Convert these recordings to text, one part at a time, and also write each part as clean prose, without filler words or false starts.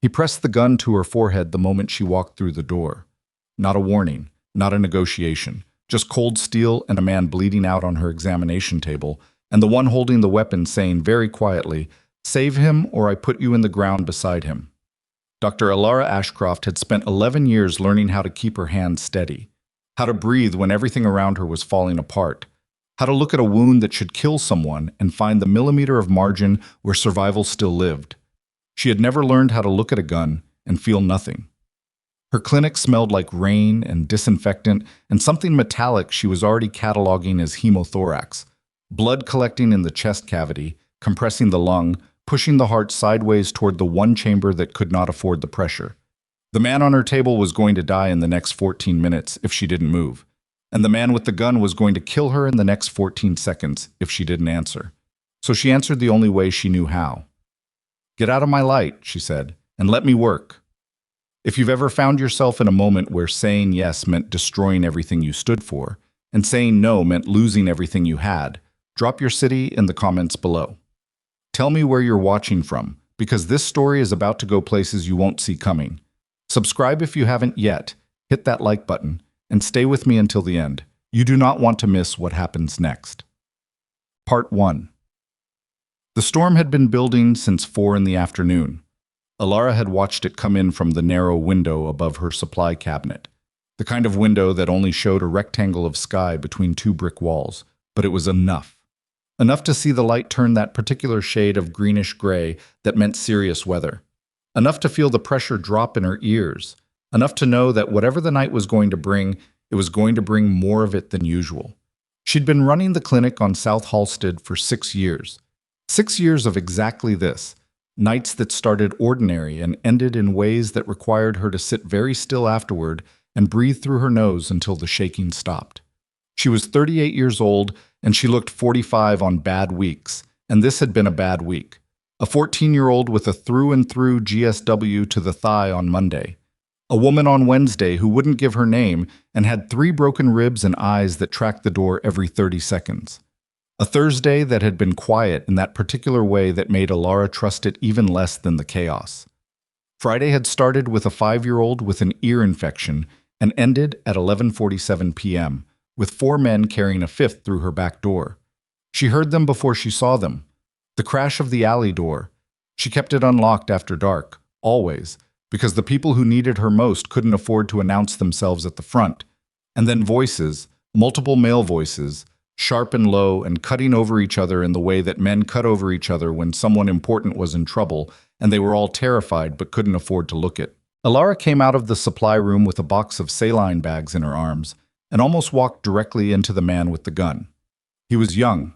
He pressed the gun to her forehead the moment she walked through the door. Not a warning, not a negotiation, just cold steel and a man bleeding out on her examination table, and the one holding the weapon saying very quietly, "Save him or I put you in the ground beside him." Dr. Alara Ashcroft had spent 11 years learning how to keep her hands steady, how to breathe when everything around her was falling apart, how to look at a wound that should kill someone and find the millimeter of margin where survival still lived. She had never learned how to look at a gun and feel nothing. Her clinic smelled like rain and disinfectant and something metallic she was already cataloging as hemothorax, blood collecting in the chest cavity, compressing the lung, pushing the heart sideways toward the one chamber that could not afford the pressure. The man on her table was going to die in the next 14 minutes if she didn't move, and the man with the gun was going to kill her in the next 14 seconds if she didn't answer. So she answered the only way she knew how. "Get out of my light," she said, "and let me work." If you've ever found yourself in a moment where saying yes meant destroying everything you stood for, and saying no meant losing everything you had, drop your city in the comments below. Tell me where you're watching from, because this story is about to go places you won't see coming. Subscribe if you haven't yet, hit that like button, and stay with me until the end. You do not want to miss what happens next. Part 1. The storm had been building since 4 in the afternoon. Alara had watched it come in from the narrow window above her supply cabinet, the kind of window that only showed a rectangle of sky between two brick walls, but it was enough. Enough to see the light turn that particular shade of greenish-gray that meant serious weather. Enough to feel the pressure drop in her ears. Enough to know that whatever the night was going to bring, it was going to bring more of it than usual. She'd been running the clinic on South Halsted for 6 years. 6 years of exactly this. Nights that started ordinary and ended in ways that required her to sit very still afterward and breathe through her nose until the shaking stopped. She was 38 years old, and she looked 45 on bad weeks, and this had been a bad week. A 14-year-old with a through-and-through GSW to the thigh on Monday. A woman on Wednesday who wouldn't give her name and had 3 broken ribs and eyes that tracked the door every 30 seconds. A Thursday that had been quiet in that particular way that made Alara trust it even less than the chaos. Friday had started with a 5-year-old with an ear infection and ended at 11:47 p.m., with 4 men carrying a 5th through her back door. She heard them before she saw them. The crash of the alley door. She kept it unlocked after dark, always, because the people who needed her most couldn't afford to announce themselves at the front. And then voices, multiple male voices, sharp and low and cutting over each other in the way that men cut over each other when someone important was in trouble, and they were all terrified but couldn't afford to look it. Alara came out of the supply room with a box of saline bags in her arms and almost walked directly into the man with the gun. He was young.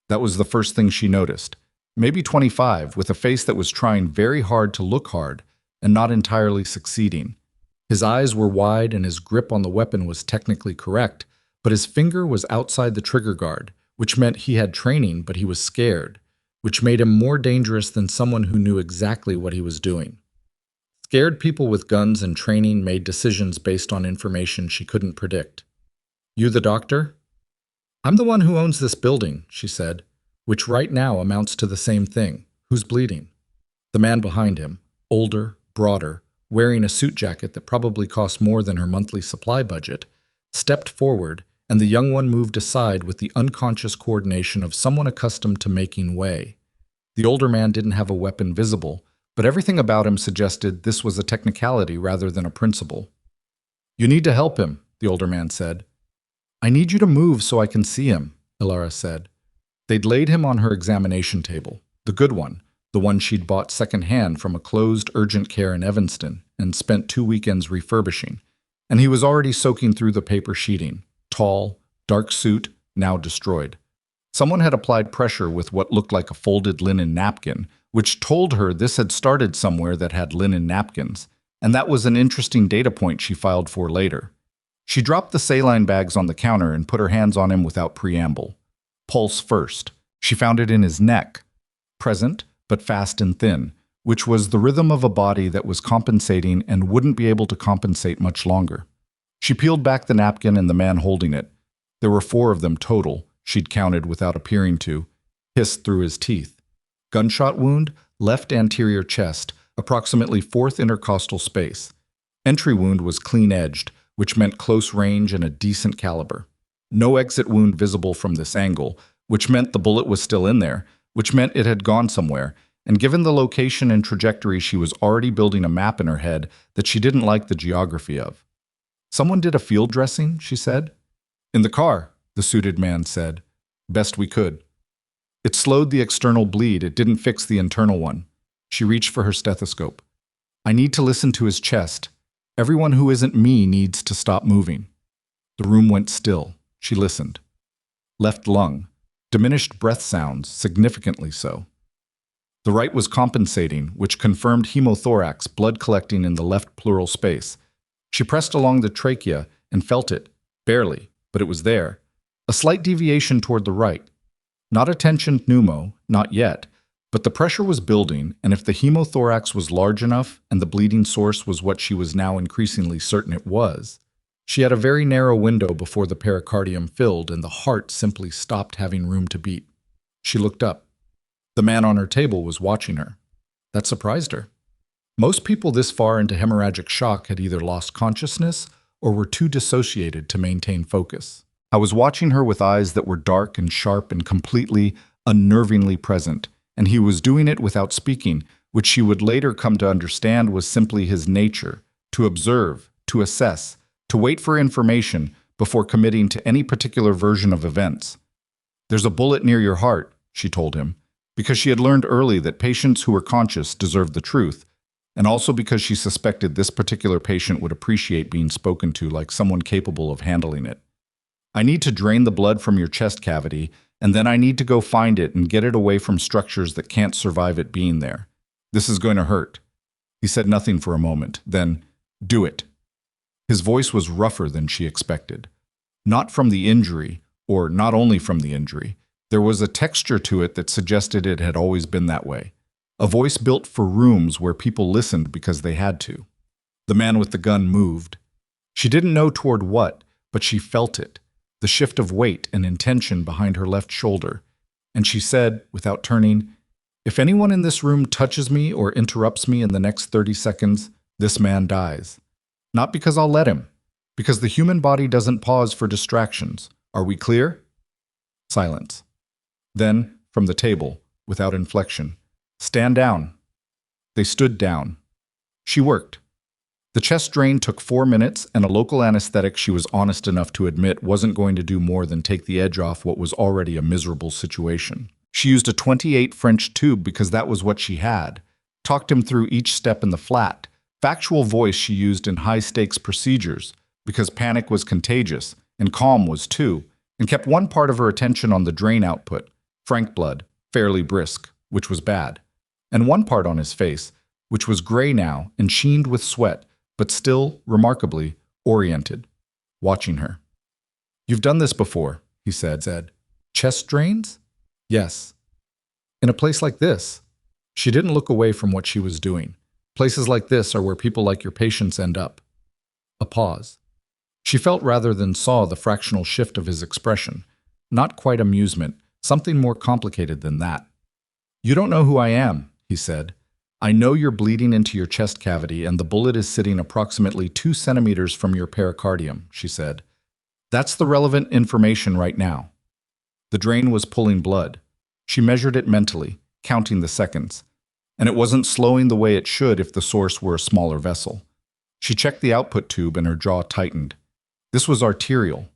That was the first thing she noticed. Maybe 25, with a face that was trying very hard to look hard and not entirely succeeding. His eyes were wide and his grip on the weapon was technically correct, but his finger was outside the trigger guard, which meant he had training but he was scared, which made him more dangerous than someone who knew exactly what he was doing. Scared people with guns and training made decisions based on information she couldn't predict. "You the doctor?" "I'm the one who owns this building," she said, which right now amounts to the same thing. "Who's bleeding?" The man behind him, older, broader, wearing a suit jacket that probably cost more than her monthly supply budget, stepped forward, and the young one moved aside with the unconscious coordination of someone accustomed to making way. The older man didn't have a weapon visible, but everything about him suggested this was a technicality rather than a principle. "You need to help him," the older man said. "I need you to move so I can see him," Alara said. They'd laid him on her examination table, the good one, the one she'd bought secondhand from a closed urgent care in Evanston and spent 2 weekends refurbishing, and he was already soaking through the paper sheeting, tall, dark suit, now destroyed. Someone had applied pressure with what looked like a folded linen napkin, which told her this had started somewhere that had linen napkins, and that was an interesting data point she filed for later. She dropped the saline bags on the counter and put her hands on him without preamble. Pulse first. She found it in his neck, present but fast and thin, which was the rhythm of a body that was compensating and wouldn't be able to compensate much longer. She peeled back the napkin and the man holding it. There were 4 of them total, she'd counted without appearing to, hissed through his teeth. Gunshot wound, left anterior chest, approximately 4th intercostal space. Entry wound was clean-edged, which meant close range and a decent caliber. No exit wound visible from this angle, which meant the bullet was still in there, which meant it had gone somewhere, and given the location and trajectory, she was already building a map in her head that she didn't like the geography of. "Someone did a field dressing," she said. "In the car," the suited man said. "Best we could." It slowed the external bleed, it didn't fix the internal one. She reached for her stethoscope. "I need to listen to his chest. Everyone who isn't me needs to stop moving." The room went still. She listened. Left lung. Diminished breath sounds, significantly so. The right was compensating, which confirmed hemothorax, blood collecting in the left pleural space. She pressed along the trachea and felt it, barely, but it was there. A slight deviation toward the right. Not a tensioned pneumo, not yet, but the pressure was building, and if the hemothorax was large enough and the bleeding source was what she was now increasingly certain it was, she had a very narrow window before the pericardium filled and the heart simply stopped having room to beat. She looked up. The man on her table was watching her. That surprised her. Most people this far into hemorrhagic shock had either lost consciousness or were too dissociated to maintain focus. I was watching her with eyes that were dark and sharp and completely, unnervingly present, and he was doing it without speaking, which she would later come to understand was simply his nature, to observe, to assess, to wait for information before committing to any particular version of events. "There's a bullet near your heart," she told him, because she had learned early that patients who were conscious deserved the truth, and also because she suspected this particular patient would appreciate being spoken to like someone capable of handling it. "I need to drain the blood from your chest cavity, and then I need to go find it and get it away from structures that can't survive it being there. This is going to hurt." He said nothing for a moment, then, "Do it." His voice was rougher than she expected. Not from the injury, or not only from the injury. There was a texture to it that suggested it had always been that way. A voice built for rooms where people listened because they had to. The man with the gun moved. She didn't know toward what, but she felt it, the shift of weight and intention behind her left shoulder. And she said, without turning, "If anyone in this room touches me or interrupts me in the next 30 seconds, this man dies. Not because I'll let him, because the human body doesn't pause for distractions. Are we clear?" Silence. Then, from the table, without inflection, "Stand down." They stood down. She worked. The chest drain took 4 minutes, and a local anesthetic she was honest enough to admit wasn't going to do more than take the edge off what was already a miserable situation. She used a 28 French tube because that was what she had, talked him through each step in the flat, factual voice she used in high-stakes procedures, because panic was contagious, and calm was too, and kept one part of her attention on the drain output, frank blood, fairly brisk, which was bad, and one part on his face, which was gray now and sheened with sweat, but still, remarkably, oriented, watching her. "You've done this before," he said. "Chest drains?" "Yes." "In a place like this?" She didn't look away from what she was doing. "Places like this are where people like your patients end up." A pause. She felt rather than saw the fractional shift of his expression. Not quite amusement, something more complicated than that. "You don't know who I am," he said. "I know you're bleeding into your chest cavity and the bullet is sitting approximately 2 centimeters from your pericardium," she said. "That's the relevant information right now." The drain was pulling blood. She measured it mentally, counting the seconds. And it wasn't slowing the way it should if the source were a smaller vessel. She checked the output tube and her jaw tightened. This was arterial.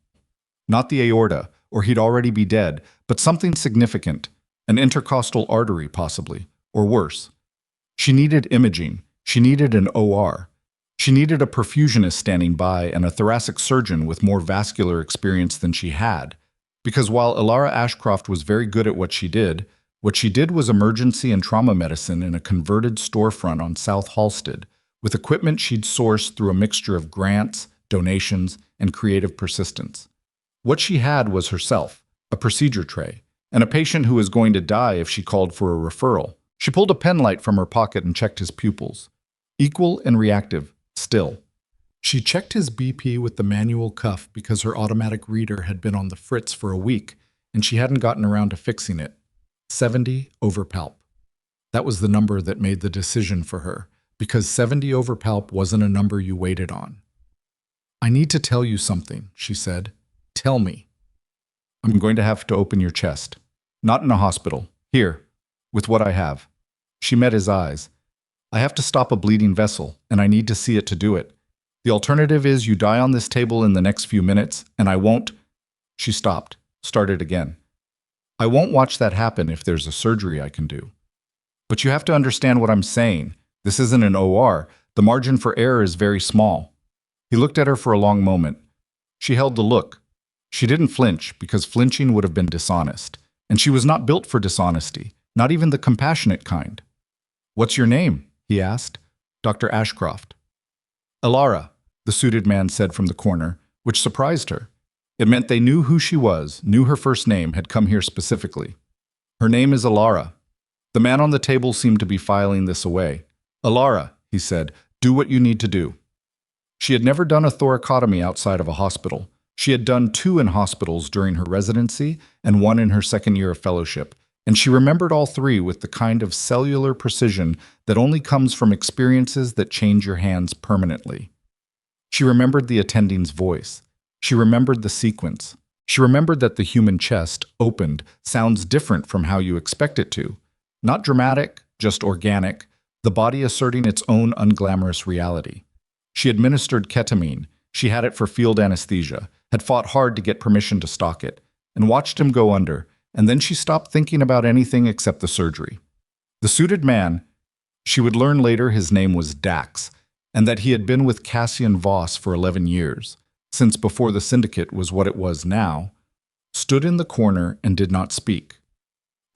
Not the aorta, or he'd already be dead, but something significant, an intercostal artery possibly, or worse. She needed imaging. She needed an OR. She needed a perfusionist standing by and a thoracic surgeon with more vascular experience than she had. Because while Ilara Ashcroft was very good at what she did was emergency and trauma medicine in a converted storefront on South Halsted, with equipment she'd sourced through a mixture of grants, donations, and creative persistence. What she had was herself, a procedure tray, and a patient who was going to die if she called for a referral. She pulled a pen light from her pocket and checked his pupils. Equal and reactive, still. She checked his BP with the manual cuff because her automatic reader had been on the fritz for a week, and she hadn't gotten around to fixing it. 70 over palp. That was the number that made the decision for her. because 70 over palp wasn't a number you waited on. I need to tell you something, she said. Tell me. I'm going to have to open your chest. Not in a hospital. Here, with what I have. She met his eyes. I have to stop a bleeding vessel, and I need to see it to do it. The alternative is you die on this table in the next few minutes, and I won't. She stopped, started again. I won't watch that happen if there's a surgery I can do. But you have to understand what I'm saying. This isn't an OR. The margin for error is very small. He looked at her for a long moment. She held the look. She didn't flinch, because flinching would have been dishonest. And she was not built for dishonesty, not even the compassionate kind. What's your name? He asked. Dr. Ashcroft. Elara, the suited man said from the corner, which surprised her. It meant they knew who she was, knew her first name, had come here specifically. Her name is Elara. The man on the table seemed to be filing this away. Elara, he said, do what you need to do. She had never done a thoracotomy outside of a hospital. She had done 2 in hospitals during her residency and 1 in her second year of fellowship, and she remembered all 3 with the kind of cellular precision that only comes from experiences that change your hands permanently. She remembered the attending's voice. She remembered the sequence. She remembered that the human chest, opened, sounds different from how you expect it to. Not dramatic, just organic, the body asserting its own unglamorous reality. She administered ketamine. She had it for field anesthesia, had fought hard to get permission to stock it, and watched him go under, and then she stopped thinking about anything except the surgery. The suited man, she would learn later his name was Dax, and that he had been with Cassian Voss for 11 years, since before the syndicate was what it was now, stood in the corner and did not speak.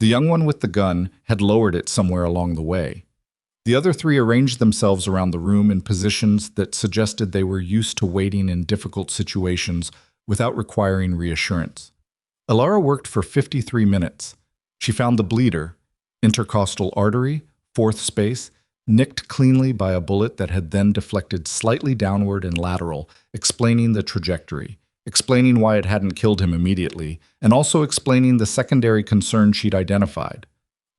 The young one with the gun had lowered it somewhere along the way. The other 3 arranged themselves around the room in positions that suggested they were used to waiting in difficult situations without requiring reassurance. Elara worked for 53 minutes. She found the bleeder, intercostal artery, 4th space, nicked cleanly by a bullet that had then deflected slightly downward and lateral, explaining the trajectory, explaining why it hadn't killed him immediately, and also explaining the secondary concern she'd identified.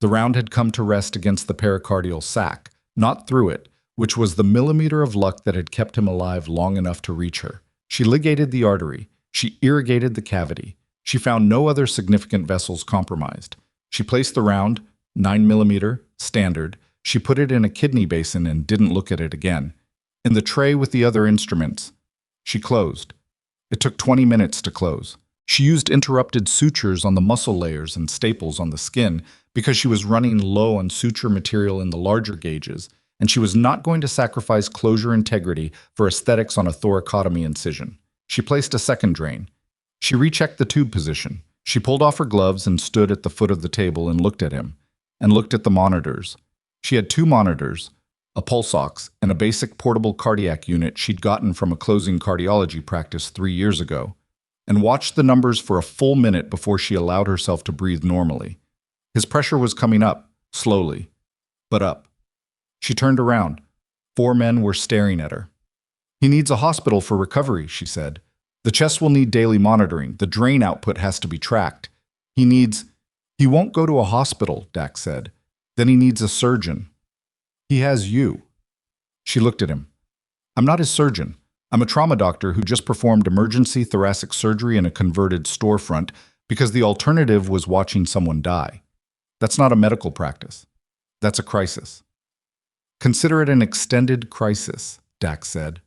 The round had come to rest against the pericardial sac, not through it, which was the millimeter of luck that had kept him alive long enough to reach her. She ligated the artery. She irrigated the cavity. She found no other significant vessels compromised. She placed the round, 9mm, standard. She put it in a kidney basin and didn't look at it again. In the tray with the other instruments, she closed. It took 20 minutes to close. She used interrupted sutures on the muscle layers and staples on the skin because she was running low on suture material in the larger gauges, and she was not going to sacrifice closure integrity for aesthetics on a thoracotomy incision. She placed a second drain. She rechecked the tube position. She pulled off her gloves and stood at the foot of the table and looked at him, and looked at the monitors. She had 2 monitors, a pulse ox, and a basic portable cardiac unit she'd gotten from a closing cardiology practice 3 years ago, and watched the numbers for a full minute before she allowed herself to breathe normally. His pressure was coming up, slowly, but up. She turned around. 4 men were staring at her. He needs a hospital for recovery, she said. The chest will need daily monitoring. The drain output has to be tracked. He won't go to a hospital, Dax said. Then he needs a surgeon. He has you. She looked at him. I'm not his surgeon. I'm a trauma doctor who just performed emergency thoracic surgery in a converted storefront because the alternative was watching someone die. That's not a medical practice. That's a crisis. Consider it an extended crisis, Dax said.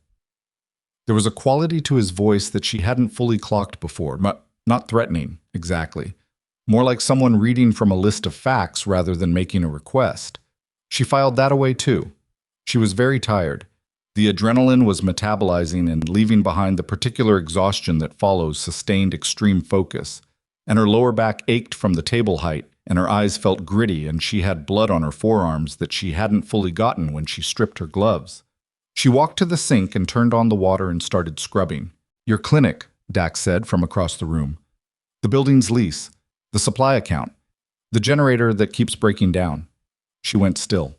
There was a quality to his voice that she hadn't fully clocked before, not threatening, exactly. More like someone reading from a list of facts rather than making a request. She filed that away too. She was very tired. The adrenaline was metabolizing and leaving behind the particular exhaustion that follows sustained extreme focus, and her lower back ached from the table height, and her eyes felt gritty, and she had blood on her forearms that she hadn't fully gotten when she stripped her gloves. She walked to the sink and turned on the water and started scrubbing. Your clinic, Dax said from across the room. The building's lease. The supply account. The generator that keeps breaking down. She went still.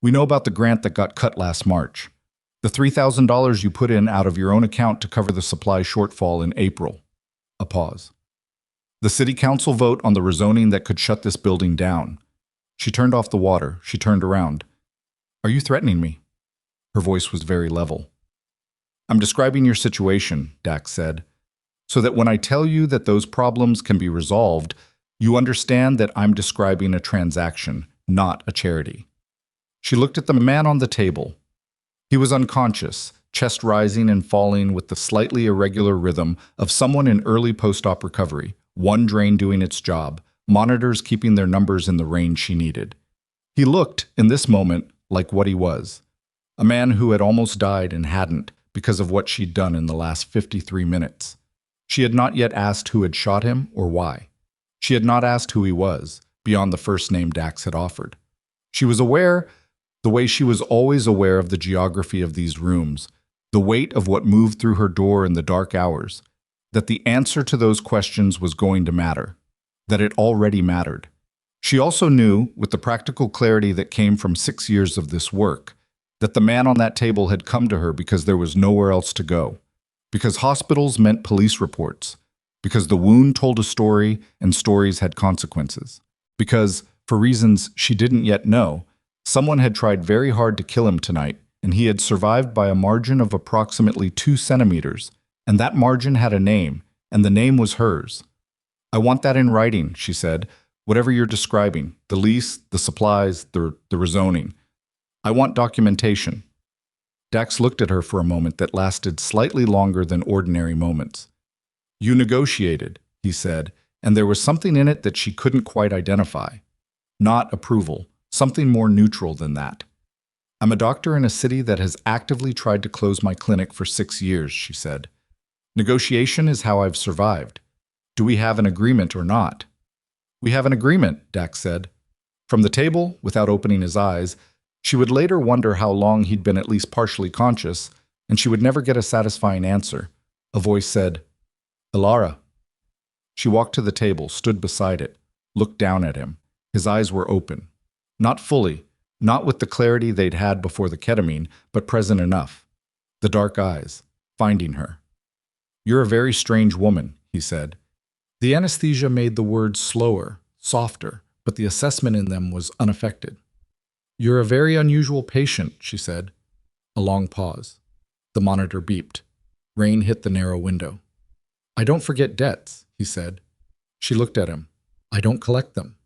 We know about the grant that got cut last March. The $3,000 you put in out of your own account to cover the supply shortfall in April. A pause. The city council vote on the rezoning that could shut this building down. She turned off the water. She turned around. Are you threatening me? Her voice was very level. I'm describing your situation, Dax said, so that when I tell you that those problems can be resolved, you understand that I'm describing a transaction, not a charity. She looked at the man on the table. He was unconscious, chest rising and falling with the slightly irregular rhythm of someone in early post-op recovery, one drain doing its job, monitors keeping their numbers in the range she needed. He looked, in this moment, like what he was. A man who had almost died and hadn't, because of what she'd done in the last 53 minutes. She had not yet asked who had shot him or why. She had not asked who he was, beyond the first name Dax had offered. She was aware, the way she was always aware of the geography of these rooms, the weight of what moved through her door in the dark hours, that the answer to those questions was going to matter, that it already mattered. She also knew, with the practical clarity that came from 6 years of this work, that the man on that table had come to her because there was nowhere else to go, because hospitals meant police reports, because the wound told a story and stories had consequences, because, for reasons she didn't yet know, someone had tried very hard to kill him tonight, and he had survived by a margin of approximately 2 centimeters, and that margin had a name, and the name was hers. I want that in writing, she said, whatever you're describing, the lease, the supplies, the rezoning. I want documentation. Dax looked at her for a moment that lasted slightly longer than ordinary moments. You negotiated, he said, and there was something in it that she couldn't quite identify. Not approval, something more neutral than that. I'm a doctor in a city that has actively tried to close my clinic for 6 years, she said. Negotiation is how I've survived. Do we have an agreement or not? We have an agreement, Dax said. From the table, without opening his eyes, she would later wonder how long he'd been at least partially conscious, and she would never get a satisfying answer. A voice said, Ilara. She walked to the table, stood beside it, looked down at him. His eyes were open. Not fully, not with the clarity they'd had before the ketamine, but present enough. The dark eyes, finding her. You're a very strange woman, he said. The anesthesia made the words slower, softer, but the assessment in them was unaffected. You're a very unusual patient, she said. A long pause. The monitor beeped. Rain hit the narrow window. I don't forget debts, he said. She looked at him. I don't collect them.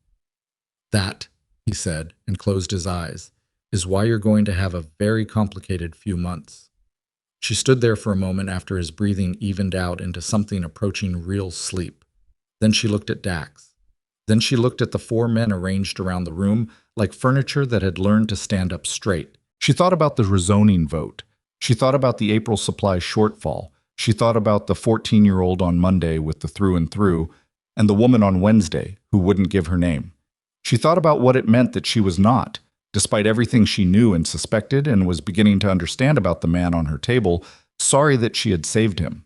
That, he said, and closed his eyes, is why you're going to have a very complicated few months. She stood there for a moment after his breathing evened out into something approaching real sleep. Then she looked at Dax. Then she looked at the 4 men arranged around the room like furniture that had learned to stand up straight. She thought about the rezoning vote. She thought about the April supply shortfall. She thought about the 14-year-old on Monday with the through and through, and the woman on Wednesday who wouldn't give her name. She thought about what it meant that she was not, despite everything she knew and suspected and was beginning to understand about the man on her table, sorry that she had saved him.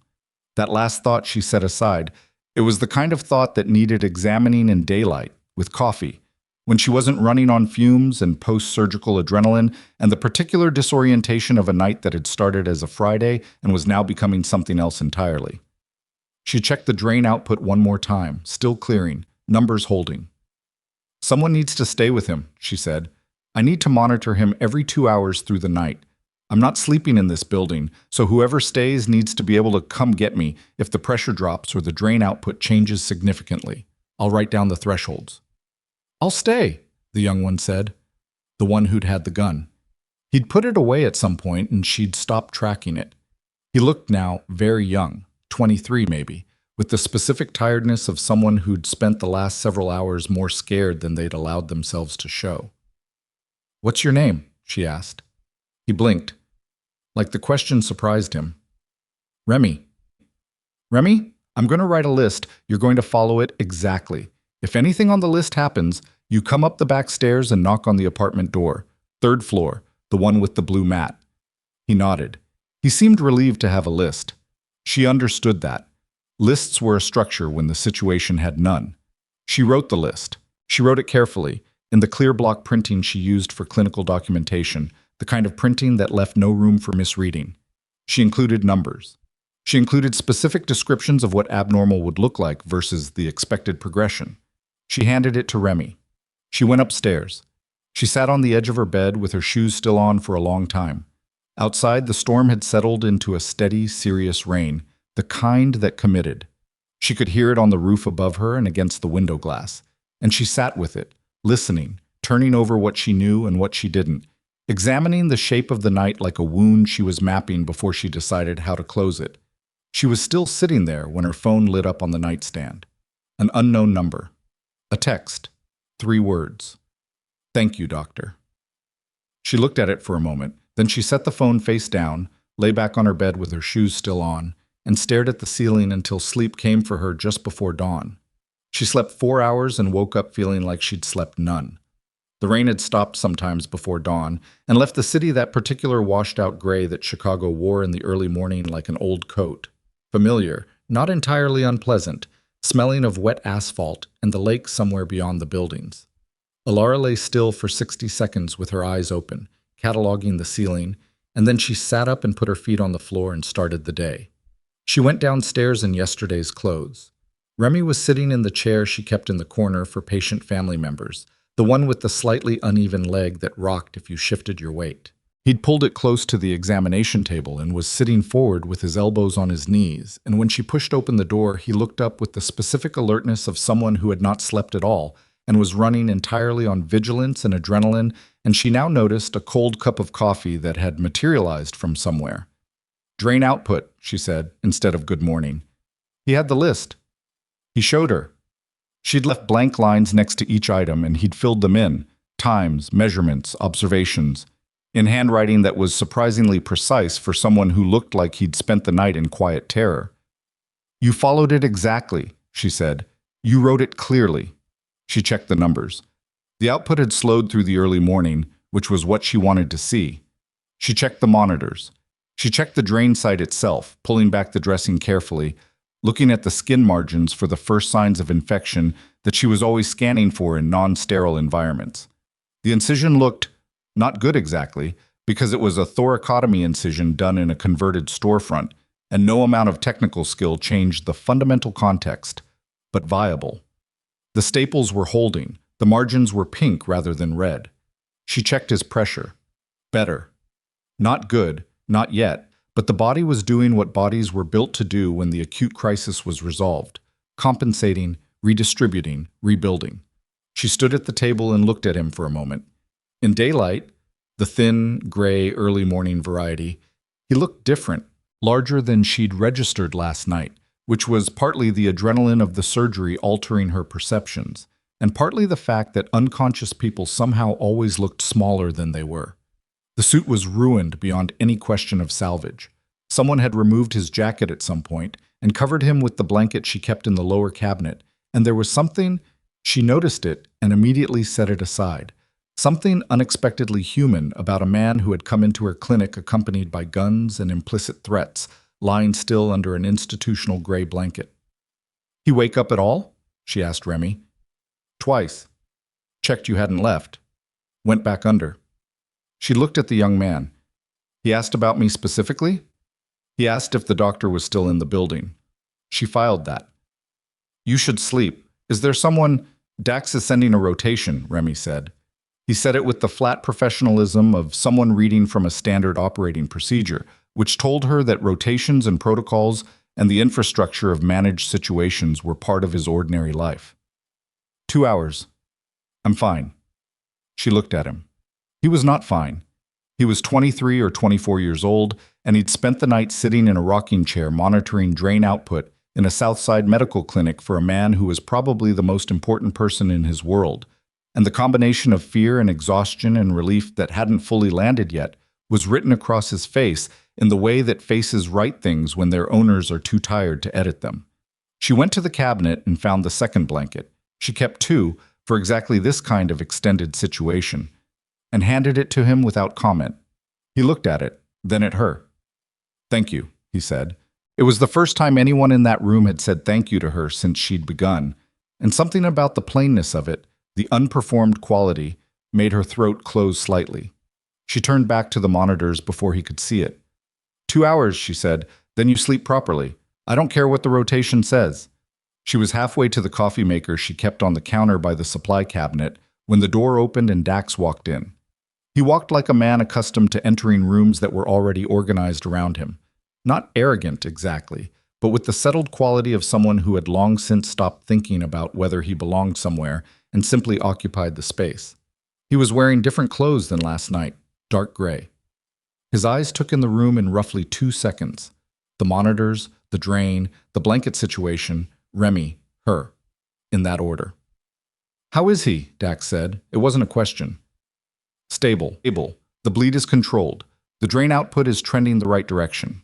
That last thought she set aside. It was the kind of thought that needed examining in daylight, with coffee, when she wasn't running on fumes and post-surgical adrenaline and the particular disorientation of a night that had started as a Friday and was now becoming something else entirely. She checked the drain output one more time, still clearing, numbers holding. Someone needs to stay with him, she said. I need to monitor him every 2 hours through the night. I'm not sleeping in this building, so whoever stays needs to be able to come get me if the pressure drops or the drain output changes significantly. I'll write down the thresholds. I'll stay, the young one said, the one who'd had the gun. He'd put it away at some point and she'd stopped tracking it. He looked now very young, 23 maybe, with the specific tiredness of someone who'd spent the last several hours more scared than they'd allowed themselves to show. What's your name? She asked. He blinked. Like the question surprised him. Remy. Remy, I'm going to write a list. You're going to follow it exactly. If anything on the list happens, you come up the back stairs and knock on the apartment door. 3rd floor, the one with the blue mat. He nodded. He seemed relieved to have a list. She understood that. Lists were a structure when the situation had none. She wrote the list. She wrote it carefully, in the clear block printing she used for clinical documentation, the kind of printing that left no room for misreading. She included numbers. She included specific descriptions of what abnormal would look like versus the expected progression. She handed it to Remy. She went upstairs. She sat on the edge of her bed with her shoes still on for a long time. Outside, the storm had settled into a steady, serious rain, the kind that committed. She could hear it on the roof above her and against the window glass, and she sat with it, listening, turning over what she knew and what she didn't, examining the shape of the night like a wound she was mapping before she decided how to close it. She was still sitting there when her phone lit up on the nightstand. An unknown number. A text. 3 words. "Thank you, doctor." She looked at it for a moment, then she set the phone face down, lay back on her bed with her shoes still on, and stared at the ceiling until sleep came for her just before dawn. She slept 4 hours and woke up feeling like she'd slept none. The rain had stopped sometimes before dawn and left the city that particular washed-out gray that Chicago wore in the early morning like an old coat. Familiar, not entirely unpleasant, smelling of wet asphalt and the lake somewhere beyond the buildings. Alara lay still for 60 seconds with her eyes open, cataloging the ceiling, and then she sat up and put her feet on the floor and started the day. She went downstairs in yesterday's clothes. Remy was sitting in the chair she kept in the corner for patient family members, the one with the slightly uneven leg that rocked if you shifted your weight. He'd pulled it close to the examination table and was sitting forward with his elbows on his knees, and when she pushed open the door, he looked up with the specific alertness of someone who had not slept at all and was running entirely on vigilance and adrenaline, and she now noticed a cold cup of coffee that had materialized from somewhere. "Drain output," she said, instead of "good morning." He had the list. He showed her. She'd left blank lines next to each item, and he'd filled them in, times, measurements, observations, in handwriting that was surprisingly precise for someone who looked like he'd spent the night in quiet terror. "You followed it exactly," she said. "You wrote it clearly." She checked the numbers. The output had slowed through the early morning, which was what she wanted to see. She checked the monitors. She checked the drain site itself, pulling back the dressing carefully, looking at the skin margins for the first signs of infection that she was always scanning for in non-sterile environments. The incision looked not good exactly, because it was a thoracotomy incision done in a converted storefront, and no amount of technical skill changed the fundamental context, but viable. The staples were holding. The margins were pink rather than red. She checked his pressure. Better. Not good, not yet, but the body was doing what bodies were built to do when the acute crisis was resolved, compensating, redistributing, rebuilding. She stood at the table and looked at him for a moment. In daylight, the thin, gray, early morning variety, he looked different, larger than she'd registered last night, which was partly the adrenaline of the surgery altering her perceptions, and partly the fact that unconscious people somehow always looked smaller than they were. The suit was ruined beyond any question of salvage. Someone had removed his jacket at some point and covered him with the blanket she kept in the lower cabinet, and there was something, she noticed it and immediately set it aside, something unexpectedly human about a man who had come into her clinic accompanied by guns and implicit threats, lying still under an institutional gray blanket. "He wake up at all?" she asked Remy. "Twice. Checked you hadn't left. Went back under." She looked at the young man. "He asked about me specifically?" "He asked if the doctor was still in the building." She filed that. "You should sleep. Is there someone—" "Dax is sending a rotation," Remy said. He said it with the flat professionalism of someone reading from a standard operating procedure, which told her that rotations and protocols and the infrastructure of managed situations were part of his ordinary life. 2 hours. I'm fine. She looked at him. He was not fine. He was 23 or 24 years old, and he'd spent the night sitting in a rocking chair monitoring drain output in a Southside medical clinic for a man who was probably the most important person in his world, and the combination of fear and exhaustion and relief that hadn't fully landed yet was written across his face in the way that faces write things when their owners are too tired to edit them. She went to the cabinet and found the second blanket. She kept 2 for exactly this kind of extended situation, and handed it to him without comment. He looked at it, then at her. "Thank you," he said. It was the first time anyone in that room had said thank you to her since she'd begun, and something about the plainness of it, the unperformed quality, made her throat close slightly. She turned back to the monitors before he could see it. 2 hours, she said, then you sleep properly. I don't care what the rotation says. She was halfway to the coffee maker she kept on the counter by the supply cabinet when the door opened and Dax walked in. He walked like a man accustomed to entering rooms that were already organized around him. Not arrogant exactly, but with the settled quality of someone who had long since stopped thinking about whether he belonged somewhere and simply occupied the space. He was wearing different clothes than last night, dark gray. His eyes took in the room in roughly 2 seconds. The monitors, the drain, the blanket situation, Remy, her, in that order. "How is he?" Dax said. It wasn't a question. "Stable. The bleed is controlled. The drain output is trending the right direction."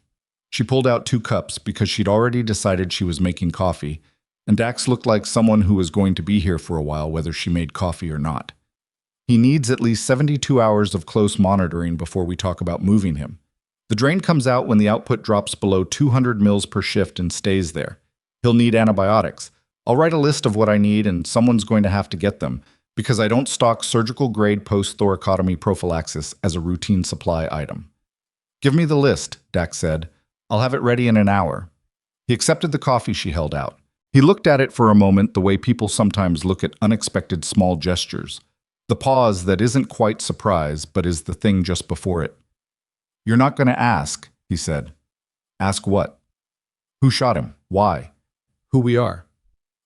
She pulled out 2 cups because she'd already decided she was making coffee, and Dax looked like someone who was going to be here for a while whether she made coffee or not. He needs at least 72 hours of close monitoring before we talk about moving him. The drain comes out when the output drops below 200 mils per shift and stays there. He'll need antibiotics. I'll write a list of what I need and someone's going to have to get them, because I don't stock surgical-grade post-thoracotomy prophylaxis as a routine supply item. "Give me the list," Dax said. "I'll have it ready in an hour." He accepted the coffee she held out. He looked at it for a moment the way people sometimes look at unexpected small gestures. The pause that isn't quite surprise, but is the thing just before it. "You're not going to ask," he said. "Ask what?" "Who shot him? Why? Who we are?"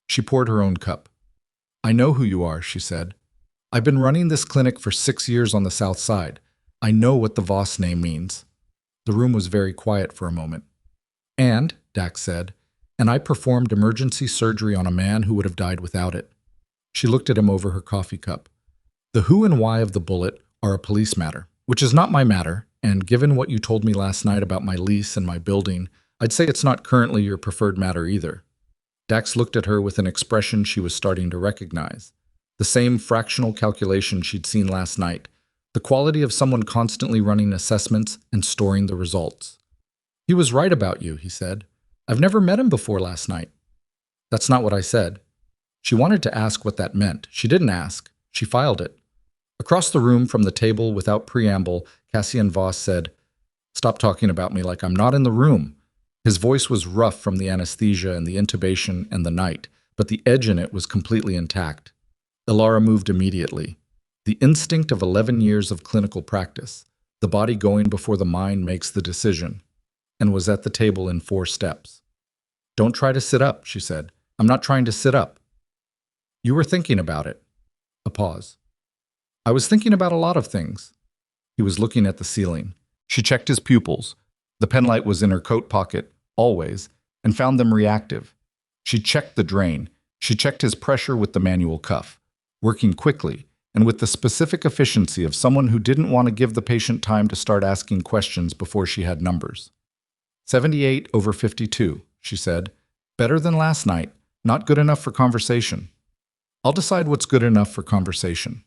She poured her own cup. "I know who you are," she said. "I've been running this clinic for 6 years on the South Side. I know what the Voss name means." The room was very quiet for a moment. "And," Dax said, "and I performed emergency surgery on a man who would have died without it." She looked at him over her coffee cup. "The who and why of the bullet are a police matter, which is not my matter, and given what you told me last night about my lease and my building, I'd say it's not currently your preferred matter either." Dax looked at her with an expression she was starting to recognize. The same fractional calculation she'd seen last night, the quality of someone constantly running assessments and storing the results. "He was right about you," he said. "I've never met him before last night." "That's not what I said." She wanted to ask what that meant. She didn't ask. She filed it. Across the room from the table, without preamble, Cassian Voss said, "Stop talking about me like I'm not in the room." His voice was rough from the anesthesia and the intubation and the night, but the edge in it was completely intact. Ilara moved immediately. The instinct of 11 years of clinical practice, the body going before the mind makes the decision, and was at the table in 4 steps. "Don't try to sit up," she said. "I'm not trying to sit up." "You were thinking about it." A pause. "I was thinking about a lot of things." He was looking at the ceiling. She checked his pupils. The penlight was in her coat pocket, always, and found them reactive. She checked the drain. She checked his pressure with the manual cuff, working quickly and with the specific efficiency of someone who didn't want to give the patient time to start asking questions before she had numbers. 78/52, she said. "Better than last night. Not good enough for conversation." "I'll decide what's good enough for conversation."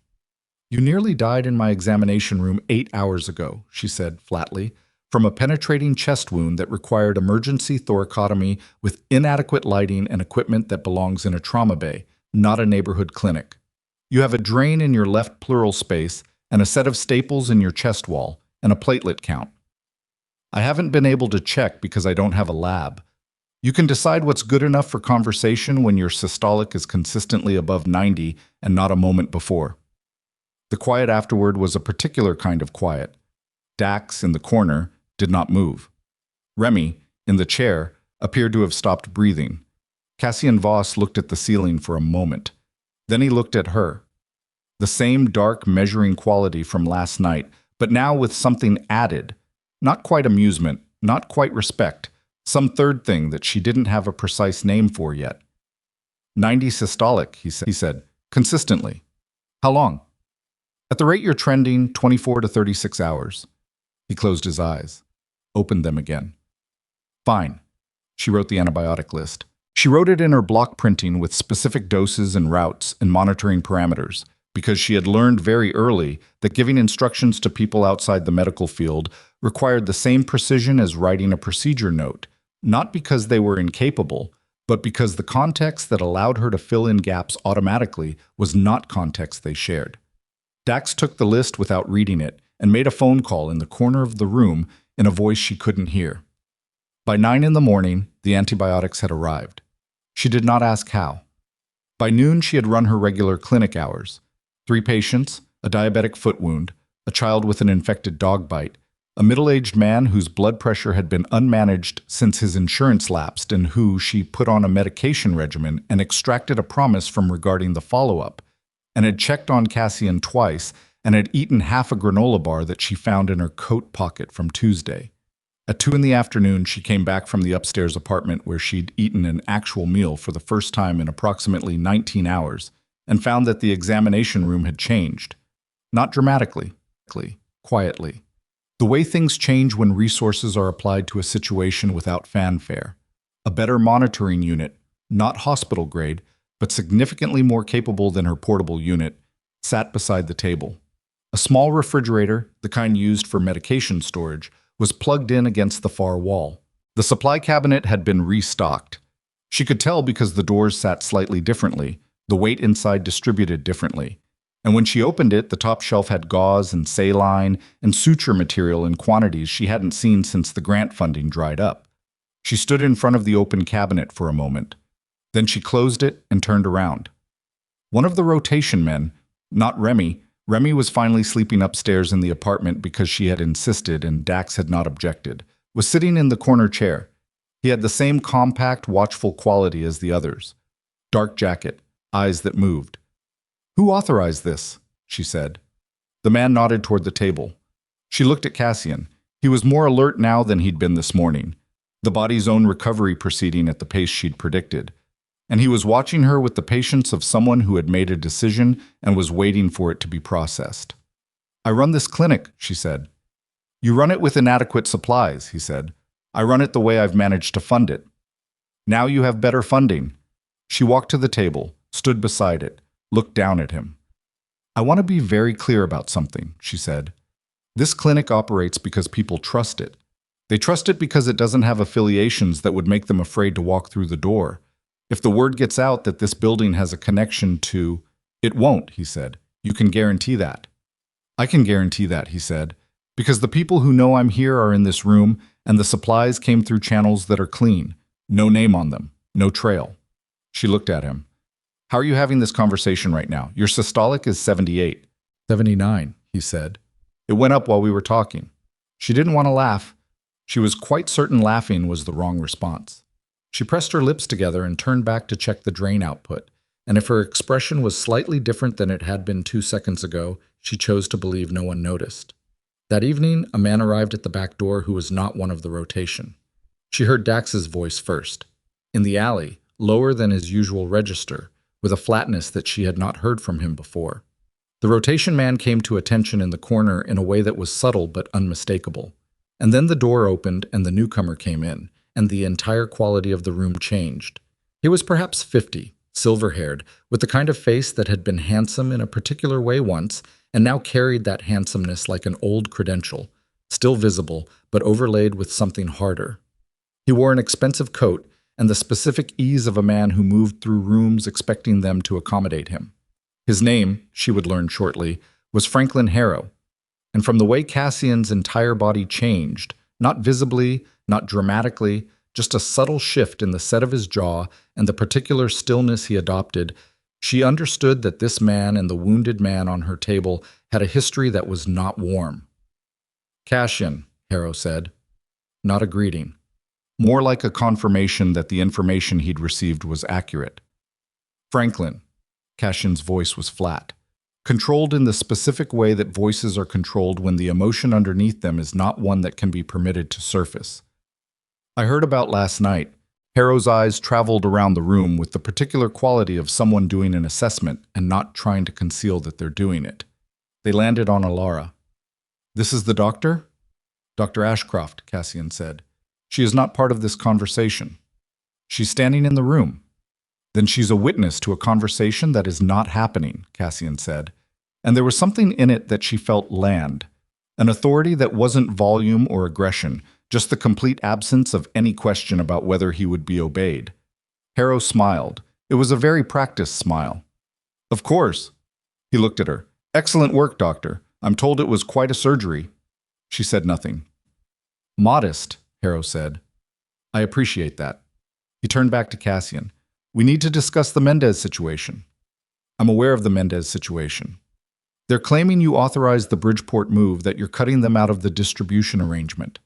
"You nearly died in my examination room 8 hours ago," she said flatly, "from a penetrating chest wound that required emergency thoracotomy with inadequate lighting and equipment that belongs in a trauma bay, not a neighborhood clinic. You have a drain in your left pleural space and a set of staples in your chest wall and a platelet count. I haven't been able to check because I don't have a lab. You can decide what's good enough for conversation when your systolic is consistently above 90 and not a moment before." The quiet afterward was a particular kind of quiet. Dax, in the corner, did not move. Remy, in the chair, appeared to have stopped breathing. Cassian Voss looked at the ceiling for a moment. Then he looked at her. The same dark, measuring quality from last night, but now with something added. Not quite amusement, not quite respect, some third thing that she didn't have a precise name for yet. 90 systolic, he said, consistently. "How long?" "At the rate you're trending, 24 to 36 hours. He closed his eyes, opened them again. "Fine." She wrote the antibiotic list. She wrote it in her block printing with specific doses and routes and monitoring parameters, because she had learned very early that giving instructions to people outside the medical field required the same precision as writing a procedure note, not because they were incapable, but because the context that allowed her to fill in gaps automatically was not context they shared. Dax took the list without reading it and made a phone call in the corner of the room in a voice she couldn't hear. By 9 in the morning, the antibiotics had arrived. She did not ask how. By noon, she had run her regular clinic hours. 3 patients, a diabetic foot wound, a child with an infected dog bite, a middle-aged man whose blood pressure had been unmanaged since his insurance lapsed and who she put on a medication regimen and extracted a promise from regarding the follow-up, and had checked on Cassian twice and had eaten half a granola bar that she found in her coat pocket from Tuesday. At 2 in the afternoon, she came back from the upstairs apartment where she'd eaten an actual meal for the first time in approximately 19 hours and found that the examination room had changed. Not dramatically, quietly. The way things change when resources are applied to a situation without fanfare. A better monitoring unit, not hospital grade, but significantly more capable than her portable unit, sat beside the table. A small refrigerator, the kind used for medication storage, was plugged in against the far wall. The supply cabinet had been restocked. She could tell because the doors sat slightly differently, the weight inside distributed differently. And when she opened it, the top shelf had gauze and saline and suture material in quantities she hadn't seen since the grant funding dried up. She stood in front of the open cabinet for a moment. Then she closed it and turned around. One of the rotation men, not Remy was finally sleeping upstairs in the apartment because she had insisted and Dax had not objected, was sitting in the corner chair. He had the same compact, watchful quality as the others. Dark jacket, eyes that moved. "Who authorized this?" she said. The man nodded toward the table. She looked at Cassian. He was more alert now than he'd been this morning, the body's own recovery proceeding at the pace she'd predicted. And he was watching her with the patience of someone who had made a decision and was waiting for it to be processed. "I run this clinic," she said. "You run it with inadequate supplies," he said. "I run it the way I've managed to fund it. Now you have better funding." She walked to the table, stood beside it, looked down at him. "I want to be very clear about something," she said. "This clinic operates because people trust it. They trust it because it doesn't have affiliations that would make them afraid to walk through the door. If the word gets out that this building has a connection to—" "It won't," he said. "You can guarantee that." "I can guarantee that," he said, "because the people who know I'm here are in this room, and the supplies came through channels that are clean. No name on them. No trail." She looked at him. "How are you having this conversation right now? Your systolic is 78. 79, he said. "It went up while we were talking." She didn't want to laugh. She was quite certain laughing was the wrong response. She pressed her lips together and turned back to check the drain output, and if her expression was slightly different than it had been 2 seconds ago, she chose to believe no one noticed. That evening, a man arrived at the back door who was not one of the rotation. She heard Dax's voice first. In the alley, lower than his usual register, with a flatness that she had not heard from him before. The rotation man came to attention in the corner in a way that was subtle but unmistakable. And then the door opened and the newcomer came in, and the entire quality of the room changed. He was perhaps 50, silver-haired, with the kind of face that had been handsome in a particular way once, and now carried that handsomeness like an old credential, still visible, but overlaid with something harder. He wore an expensive coat, and the specific ease of a man who moved through rooms expecting them to accommodate him. His name, she would learn shortly, was Franklin Harrow, and from the way Cassian's entire body changed, not visibly, not dramatically, just a subtle shift in the set of his jaw and the particular stillness he adopted, she understood that this man and the wounded man on her table had a history that was not warm. "Cassian," Harrow said. Not a greeting. More like a confirmation that the information he'd received was accurate. "Franklin." Cassian's voice was flat, controlled in the specific way that voices are controlled when the emotion underneath them is not one that can be permitted to surface. "I heard about last night." Harrow's eyes traveled around the room with the particular quality of someone doing an assessment and not trying to conceal that they're doing it. They landed on Alara. "This is the doctor?" "Dr. Ashcroft," Cassian said. "She is not part of this conversation." "She's standing in the room." "Then she's a witness to a conversation that is not happening," Cassian said. And there was something in it that she felt land. An authority that wasn't volume or aggression, just the complete absence of any question about whether he would be obeyed. Harrow smiled. It was a very practiced smile. "Of course." He looked at her. "Excellent work, doctor. I'm told it was quite a surgery." She said nothing. "Modest," Harrow said. "I appreciate that." He turned back to Cassian. "We need to discuss the Mendez situation." "I'm aware of the Mendez situation." They're claiming you authorized the Bridgeport move, that you're cutting them out of the distribution arrangement.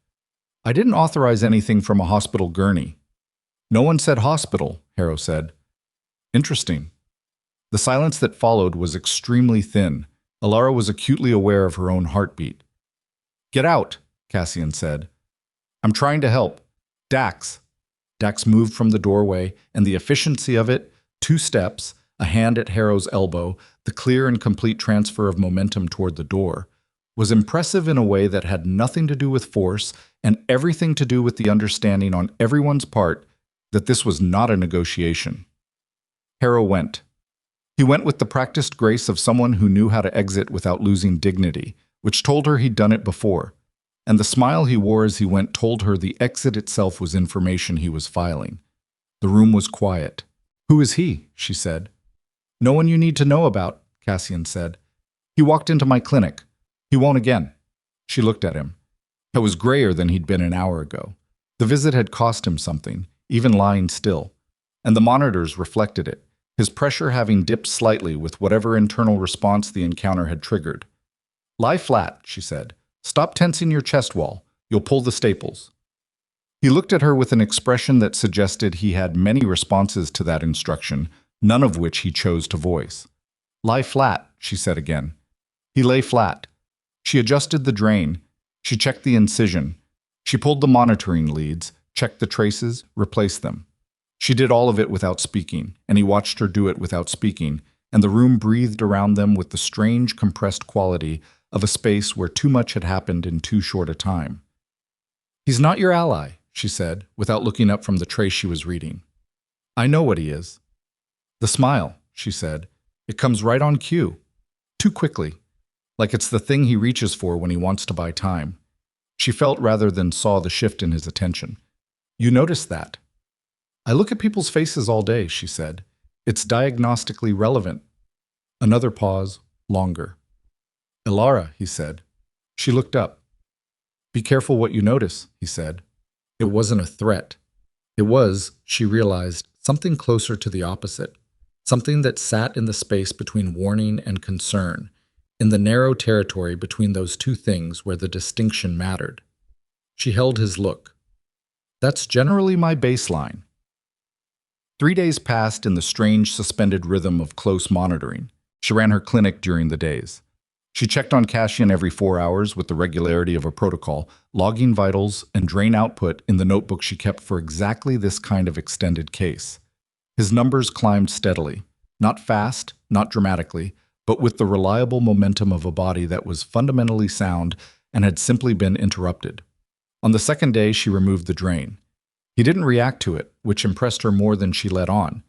I didn't authorize anything from a hospital gurney. No one said hospital, Harrow said. Interesting. The silence that followed was extremely thin. Alara was acutely aware of her own heartbeat. Get out, Cassian said. I'm trying to help. Dax. Dax moved from the doorway, and the efficiency of it, 2 steps, a hand at Harrow's elbow, the clear and complete transfer of momentum toward the door, was impressive in a way that had nothing to do with force and everything to do with the understanding on everyone's part that this was not a negotiation. Harrow went. He went with the practiced grace of someone who knew how to exit without losing dignity, which told her he'd done it before, and the smile he wore as he went told her the exit itself was information he was filing. The room was quiet. Who is he? She said. No one you need to know about, Cassian said. He walked into my clinic. He won't again. She looked at him. It was grayer than he'd been an hour ago. The visit had cost him something, even lying still, and the monitors reflected it, his pressure having dipped slightly with whatever internal response the encounter had triggered. Lie flat, she said. Stop tensing your chest wall. You'll pull the staples. He looked at her with an expression that suggested he had many responses to that instruction, none of which he chose to voice. Lie flat, she said again. He lay flat. She adjusted the drain. She checked the incision. She pulled the monitoring leads, checked the traces, replaced them. She did all of it without speaking, and he watched her do it without speaking, and the room breathed around them with the strange, compressed quality of a space where too much had happened in too short a time. He's not your ally, she said, without looking up from the tray she was reading. I know what he is. The smile, she said. It comes right on cue. Too quickly. Like it's the thing he reaches for when he wants to buy time. She felt rather than saw the shift in his attention. You noticed that? I look at people's faces all day, she said. It's diagnostically relevant. Another pause, longer. Ilara, he said. She looked up. Be careful what you notice, he said. It wasn't a threat. It was, she realized, something closer to the opposite. Something that sat in the space between warning and concern, in the narrow territory between those two things where the distinction mattered. She held his look. That's generally my baseline. 3 days passed in the strange suspended rhythm of close monitoring. She ran her clinic during the days. She checked on Cassian every 4 hours with the regularity of a protocol, logging vitals and drain output in the notebook she kept for exactly this kind of extended case. His numbers climbed steadily, not fast, not dramatically, but with the reliable momentum of a body that was fundamentally sound and had simply been interrupted. On the second day, she removed the drain. He didn't react to it, which impressed her more than she let on.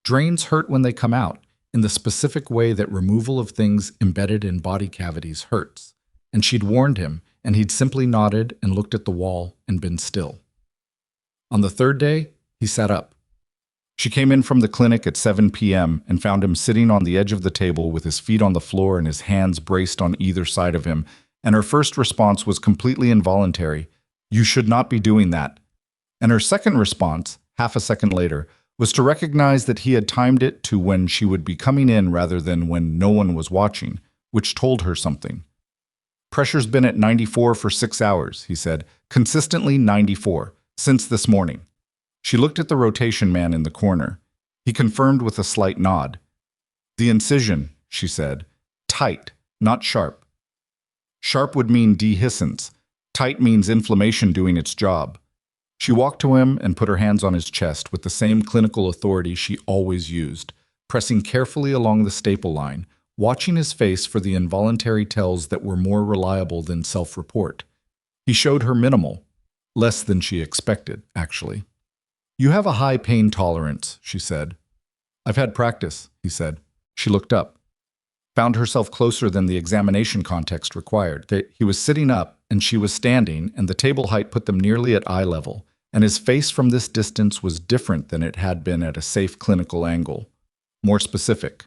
Drains hurt when they come out, in the specific way that removal of things embedded in body cavities hurts. And she'd warned him, and he'd simply nodded and looked at the wall and been still. On the third day, he sat up. She came in from the clinic at 7 p.m. and found him sitting on the edge of the table with his feet on the floor and his hands braced on either side of him, and her first response was completely involuntary. You should not be doing that. And her second response, half a second later, was to recognize that he had timed it to when she would be coming in rather than when no one was watching, which told her something. Pressure's been at 94 for 6 hours, he said, consistently 94, since this morning. She looked at the rotation man in the corner. He confirmed with a slight nod. The incision, she said, tight, not sharp. Sharp would mean dehiscence. Tight means inflammation doing its job. She walked to him and put her hands on his chest with the same clinical authority she always used, pressing carefully along the staple line, watching his face for the involuntary tells that were more reliable than self-report. He showed her minimal, less than she expected, actually. You have a high pain tolerance, she said. I've had practice, he said. She looked up, found herself closer than the examination context required. He was sitting up, and she was standing, and the table height put them nearly at eye level, and his face from this distance was different than it had been at a safe clinical angle. More specific,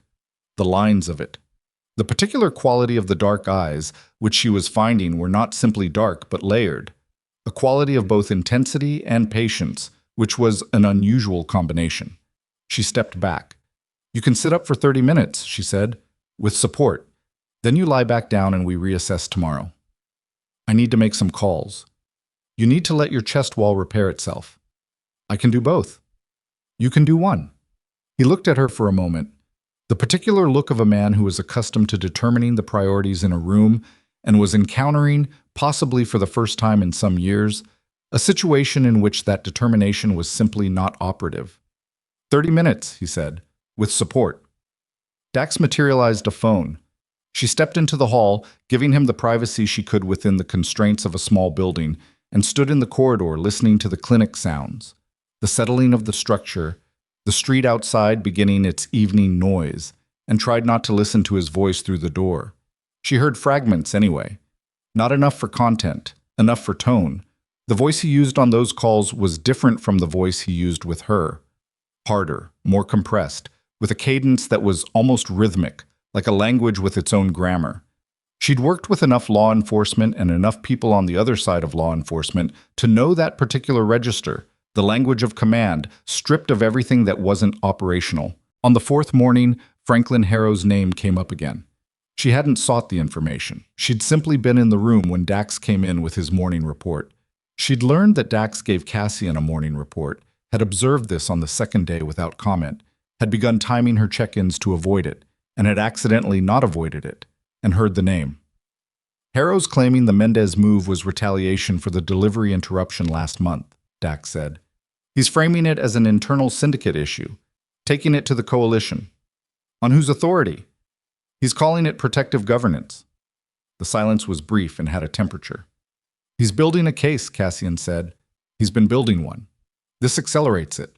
the lines of it. The particular quality of the dark eyes, which she was finding were not simply dark but layered, a quality of both intensity and patience, which was an unusual combination. She stepped back. You can sit up for 30 minutes, she said, with support. Then you lie back down and we reassess tomorrow. I need to make some calls. You need to let your chest wall repair itself. I can do both. You can do one. He looked at her for a moment, the particular look of a man who was accustomed to determining the priorities in a room and was encountering, possibly for the first time in some years, a situation in which that determination was simply not operative. 30 minutes, he said, with support. Dax materialized a phone. She stepped into the hall, giving him the privacy she could within the constraints of a small building, and stood in the corridor listening to the clinic sounds, the settling of the structure, the street outside beginning its evening noise, and tried not to listen to his voice through the door. She heard fragments anyway. Not enough for content, enough for tone. The voice he used on those calls was different from the voice he used with her. Harder, more compressed, with a cadence that was almost rhythmic, like a language with its own grammar. She'd worked with enough law enforcement and enough people on the other side of law enforcement to know that particular register, the language of command, stripped of everything that wasn't operational. On the fourth morning, Franklin Harrow's name came up again. She hadn't sought the information. She'd simply been in the room when Dax came in with his morning report. She'd learned that Dax gave Cassian a morning report, had observed this on the second day without comment, had begun timing her check-ins to avoid it, and had accidentally not avoided it, and heard the name. Harrow's claiming the Mendez move was retaliation for the delivery interruption last month, Dax said. He's framing it as an internal syndicate issue, taking it to the coalition. On whose authority? He's calling it protective governance. The silence was brief and had a temperature. He's building a case, Cassian said. He's been building one. This accelerates it.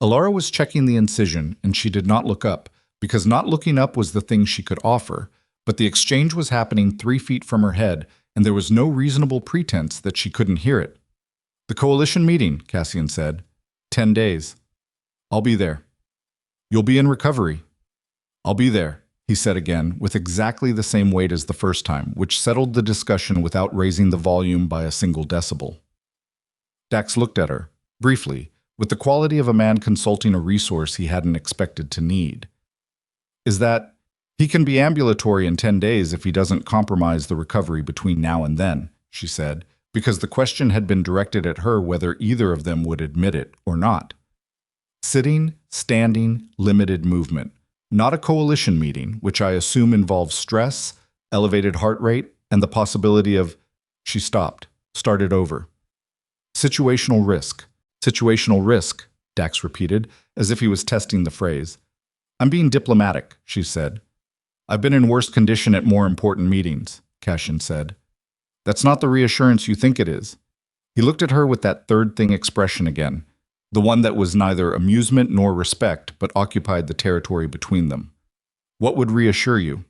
Alara was checking the incision, and she did not look up, because not looking up was the thing she could offer, but the exchange was happening 3 feet from her head, and there was no reasonable pretense that she couldn't hear it. The coalition meeting, Cassian said. 10 days. I'll be there. You'll be in recovery. I'll be there, he said again, with exactly the same weight as the first time, which settled the discussion without raising the volume by a single decibel. Dax looked at her, briefly, with the quality of a man consulting a resource he hadn't expected to need. Is that, he can be ambulatory in 10 days if he doesn't compromise the recovery between now and then, she said, because the question had been directed at her whether either of them would admit it or not. Sitting, standing, limited movement. Not a coalition meeting, which I assume involves stress, elevated heart rate, and the possibility of... She stopped, started over. Situational risk. Situational risk, Dax repeated, as if he was testing the phrase. I'm being diplomatic, she said. I've been in worse condition at more important meetings, Cassian said. That's not the reassurance you think it is. He looked at her with that third thing expression again, the one that was neither amusement nor respect, but occupied the territory between them. What would reassure you?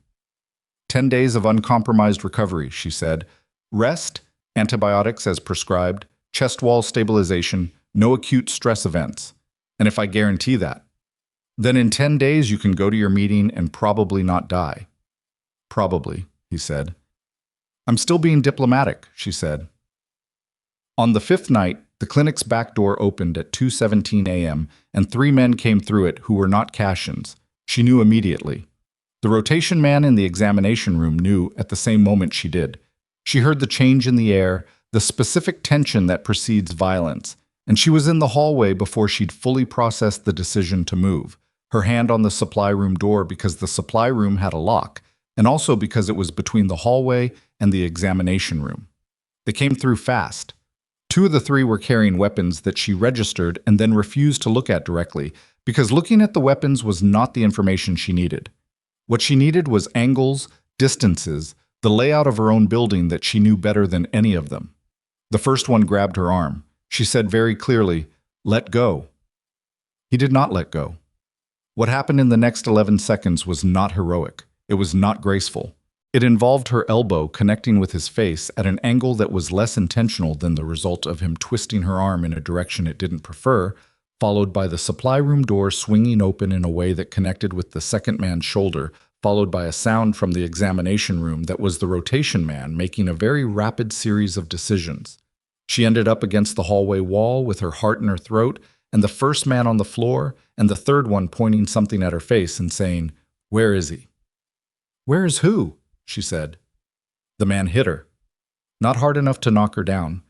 10 days of uncompromised recovery, she said. Rest, antibiotics as prescribed, chest wall stabilization, no acute stress events. And if I guarantee that, then in 10 days you can go to your meeting and probably not die. Probably, he said. I'm still being diplomatic, she said. On the 5th night, the clinic's back door opened at 2:17 a.m., and 3 men came through it who were not Cassians. She knew immediately. The rotation man in the examination room knew at the same moment she did. She heard the change in the air, the specific tension that precedes violence, and she was in the hallway before she'd fully processed the decision to move, her hand on the supply room door because the supply room had a lock, and also because it was between the hallway and the examination room. They came through fast. 2 of the 3 were carrying weapons that she registered and then refused to look at directly, because looking at the weapons was not the information she needed. What she needed was angles, distances, the layout of her own building that she knew better than any of them. The first one grabbed her arm. She said very clearly, "Let go." He did not let go. What happened in the next 11 seconds was not heroic. It was not graceful. It involved her elbow connecting with his face at an angle that was less intentional than the result of him twisting her arm in a direction it didn't prefer, followed by the supply room door swinging open in a way that connected with the second man's shoulder, followed by a sound from the examination room that was the rotation man making a very rapid series of decisions. She ended up against the hallway wall with her heart in her throat, and the first man on the floor, and the third one pointing something at her face and saying, "Where is he?" "Where is who?" she said. The man hit her. Not hard enough to knock her down.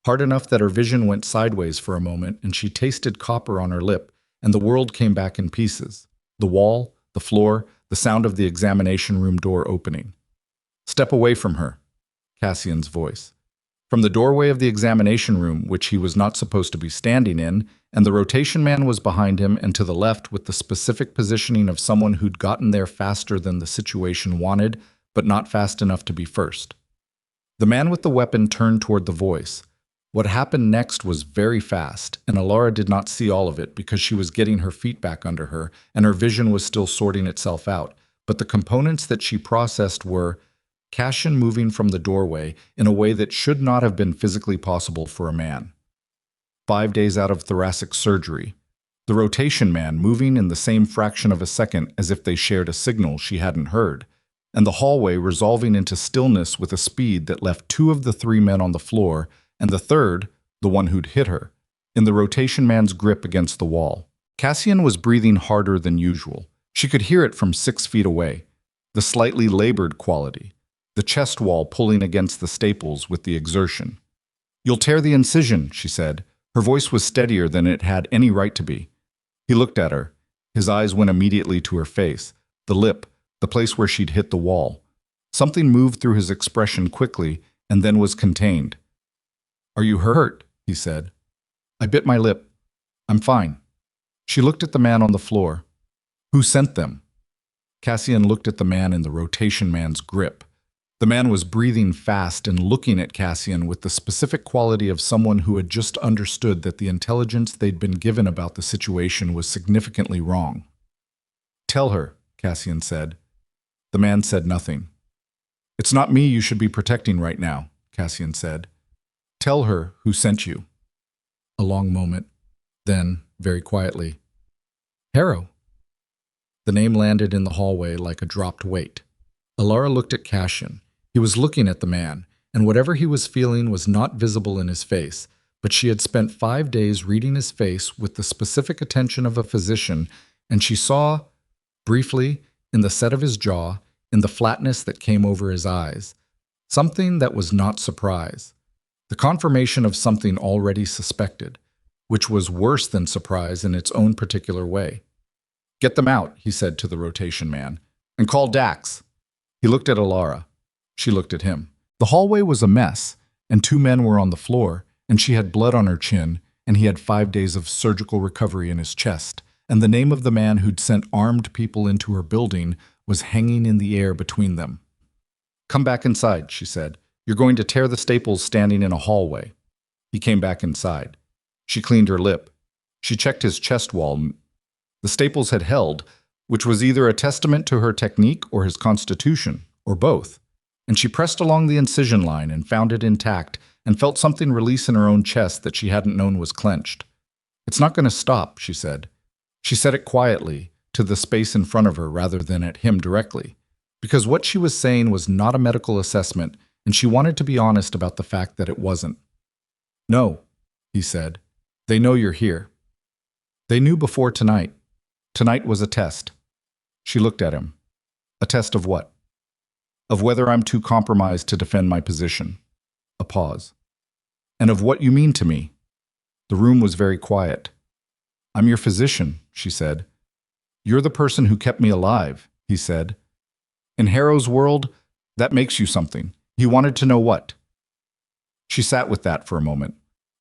Hard enough that her vision went sideways for a moment and she tasted copper on her lip, and the world came back in pieces. The wall, the floor, the sound of the examination room door opening. Step away from her, Cassian's voice. From the doorway of the examination room, which he was not supposed to be standing in, and the rotation man was behind him and to the left with the specific positioning of someone who'd gotten there faster than the situation wanted, but not fast enough to be first. The man with the weapon turned toward the voice. What happened next was very fast, and Alara did not see all of it because she was getting her feet back under her, and her vision was still sorting itself out. But the components that she processed were Cassian moving from the doorway in a way that should not have been physically possible for a man. 5 days out of thoracic surgery. The rotation man moving in the same fraction of a second as if they shared a signal she hadn't heard, and the hallway resolving into stillness with a speed that left 2 of the 3 men on the floor, and the third, the one who'd hit her, in the rotation man's grip against the wall. Cassian was breathing harder than usual. She could hear it from 6 feet away. The slightly labored quality. The chest wall pulling against the staples with the exertion. "You'll tear the incision," she said. Her voice was steadier than it had any right to be. He looked at her. His eyes went immediately to her face, the lip, the place where she'd hit the wall. Something moved through his expression quickly and then was contained. "Are you hurt?" he said. "I bit my lip. I'm fine." She looked at the man on the floor. "Who sent them?" Cassian looked at the man in the rotation man's grip. The man was breathing fast and looking at Cassian with the specific quality of someone who had just understood that the intelligence they'd been given about the situation was significantly wrong. "Tell her," Cassian said. The man said nothing. "It's not me you should be protecting right now," Cassian said. "Tell her who sent you." A long moment. Then, very quietly, "Harrow." The name landed in the hallway like a dropped weight. Alara looked at Cassian. He was looking at the man, and whatever he was feeling was not visible in his face, but she had spent 5 days reading his face with the specific attention of a physician, and she saw, briefly, in the set of his jaw, in the flatness that came over his eyes, something that was not surprise, the confirmation of something already suspected, which was worse than surprise in its own particular way. "Get them out," he said to the rotation man, "and call Dax." He looked at Alara. She looked at him. The hallway was a mess, and 2 men were on the floor, and she had blood on her chin, and he had 5 days of surgical recovery in his chest, and the name of the man who'd sent armed people into her building was hanging in the air between them. "Come back inside," she said. "You're going to tear the staples standing in a hallway." He came back inside. She cleaned her lip. She checked his chest wall. The staples had held, which was either a testament to her technique or his constitution, or both. And she pressed along the incision line and found it intact and felt something release in her own chest that she hadn't known was clenched. "It's not going to stop," she said. She said it quietly, to the space in front of her rather than at him directly, because what she was saying was not a medical assessment, and she wanted to be honest about the fact that it wasn't. "No," he said. "They know you're here. They knew before tonight. Tonight was a test." She looked at him. "A test of what?" "Of whether I'm too compromised to defend my position." A pause. "And of what you mean to me." The room was very quiet. "I'm your physician," she said. "You're the person who kept me alive," he said. "In Harrow's world, that makes you something." He wanted to know what. She sat with that for a moment.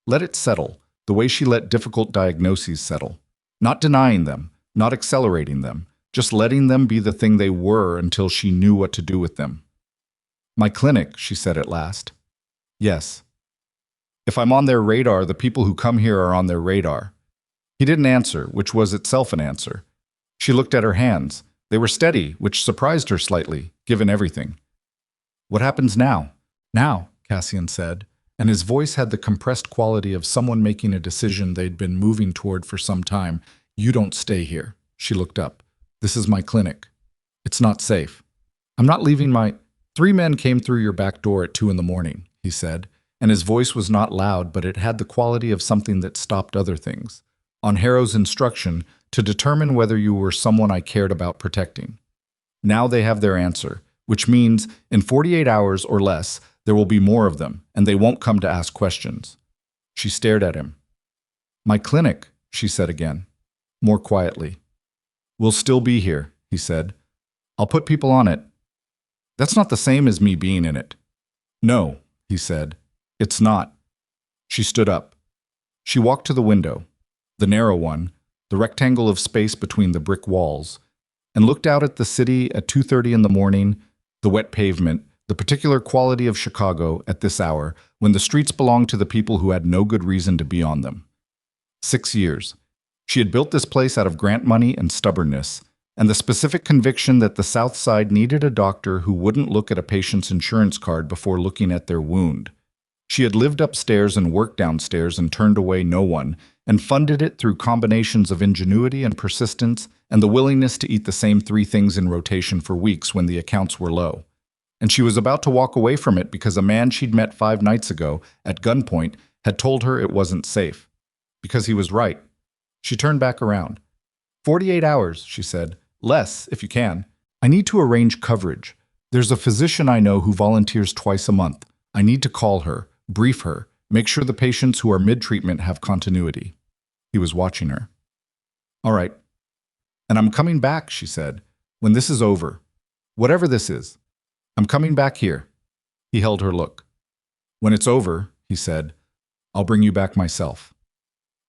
Let it settle, the way she let difficult diagnoses settle. Not denying them, not accelerating them, just letting them be the thing they were until she knew what to do with them. "My clinic," she said at last. "Yes. If I'm on their radar, the people who come here are on their radar." He didn't answer, which was itself an answer. She looked at her hands. They were steady, which surprised her slightly, given everything. "What happens now?" "Now," Cassian said, and his voice had the compressed quality of someone making a decision they'd been moving toward for some time. "You don't stay here." She looked up. "This is my clinic. It's not safe. I'm not leaving my—" "3 men came through your back door at 2 in the morning, he said, and his voice was not loud, but it had the quality of something that stopped other things. "On Harrow's instruction, to determine whether you were someone I cared about protecting. Now they have their answer. which means in 48 hours or less, there will be more of them, and they won't come to ask questions. She stared at him. My clinic, she said again, more quietly. We'll still be here, he said. I'll put people on it. That's not the same as me being in it. No, he said. It's not. She stood up. She walked to the window, the narrow one, the rectangle of space between the brick walls, and looked out at the city at 2:30 in the morning, the wet pavement, the particular quality of Chicago at this hour, when the streets belonged to the people who had no good reason to be on them. 6 years. She had built this place out of grant money and stubbornness, and the specific conviction that the South Side needed a doctor who wouldn't look at a patient's insurance card before looking at their wound. She had lived upstairs and worked downstairs and turned away no one, and funded it through combinations of ingenuity and persistence and the willingness to eat the same 3 things in rotation for weeks when the accounts were low. And she was about to walk away from it because a man she'd met 5 nights ago, at gunpoint, had told her it wasn't safe. Because he was right. She turned back around. 48 hours, she said. Less, if you can. I need to arrange coverage. There's a physician I know who volunteers twice a month. I need to call her, brief her, make sure the patients who are mid-treatment have continuity. He was watching her. All right. And I'm coming back, she said, when this is over. Whatever this is. I'm coming back here. He held her look. When it's over, he said, I'll bring you back myself.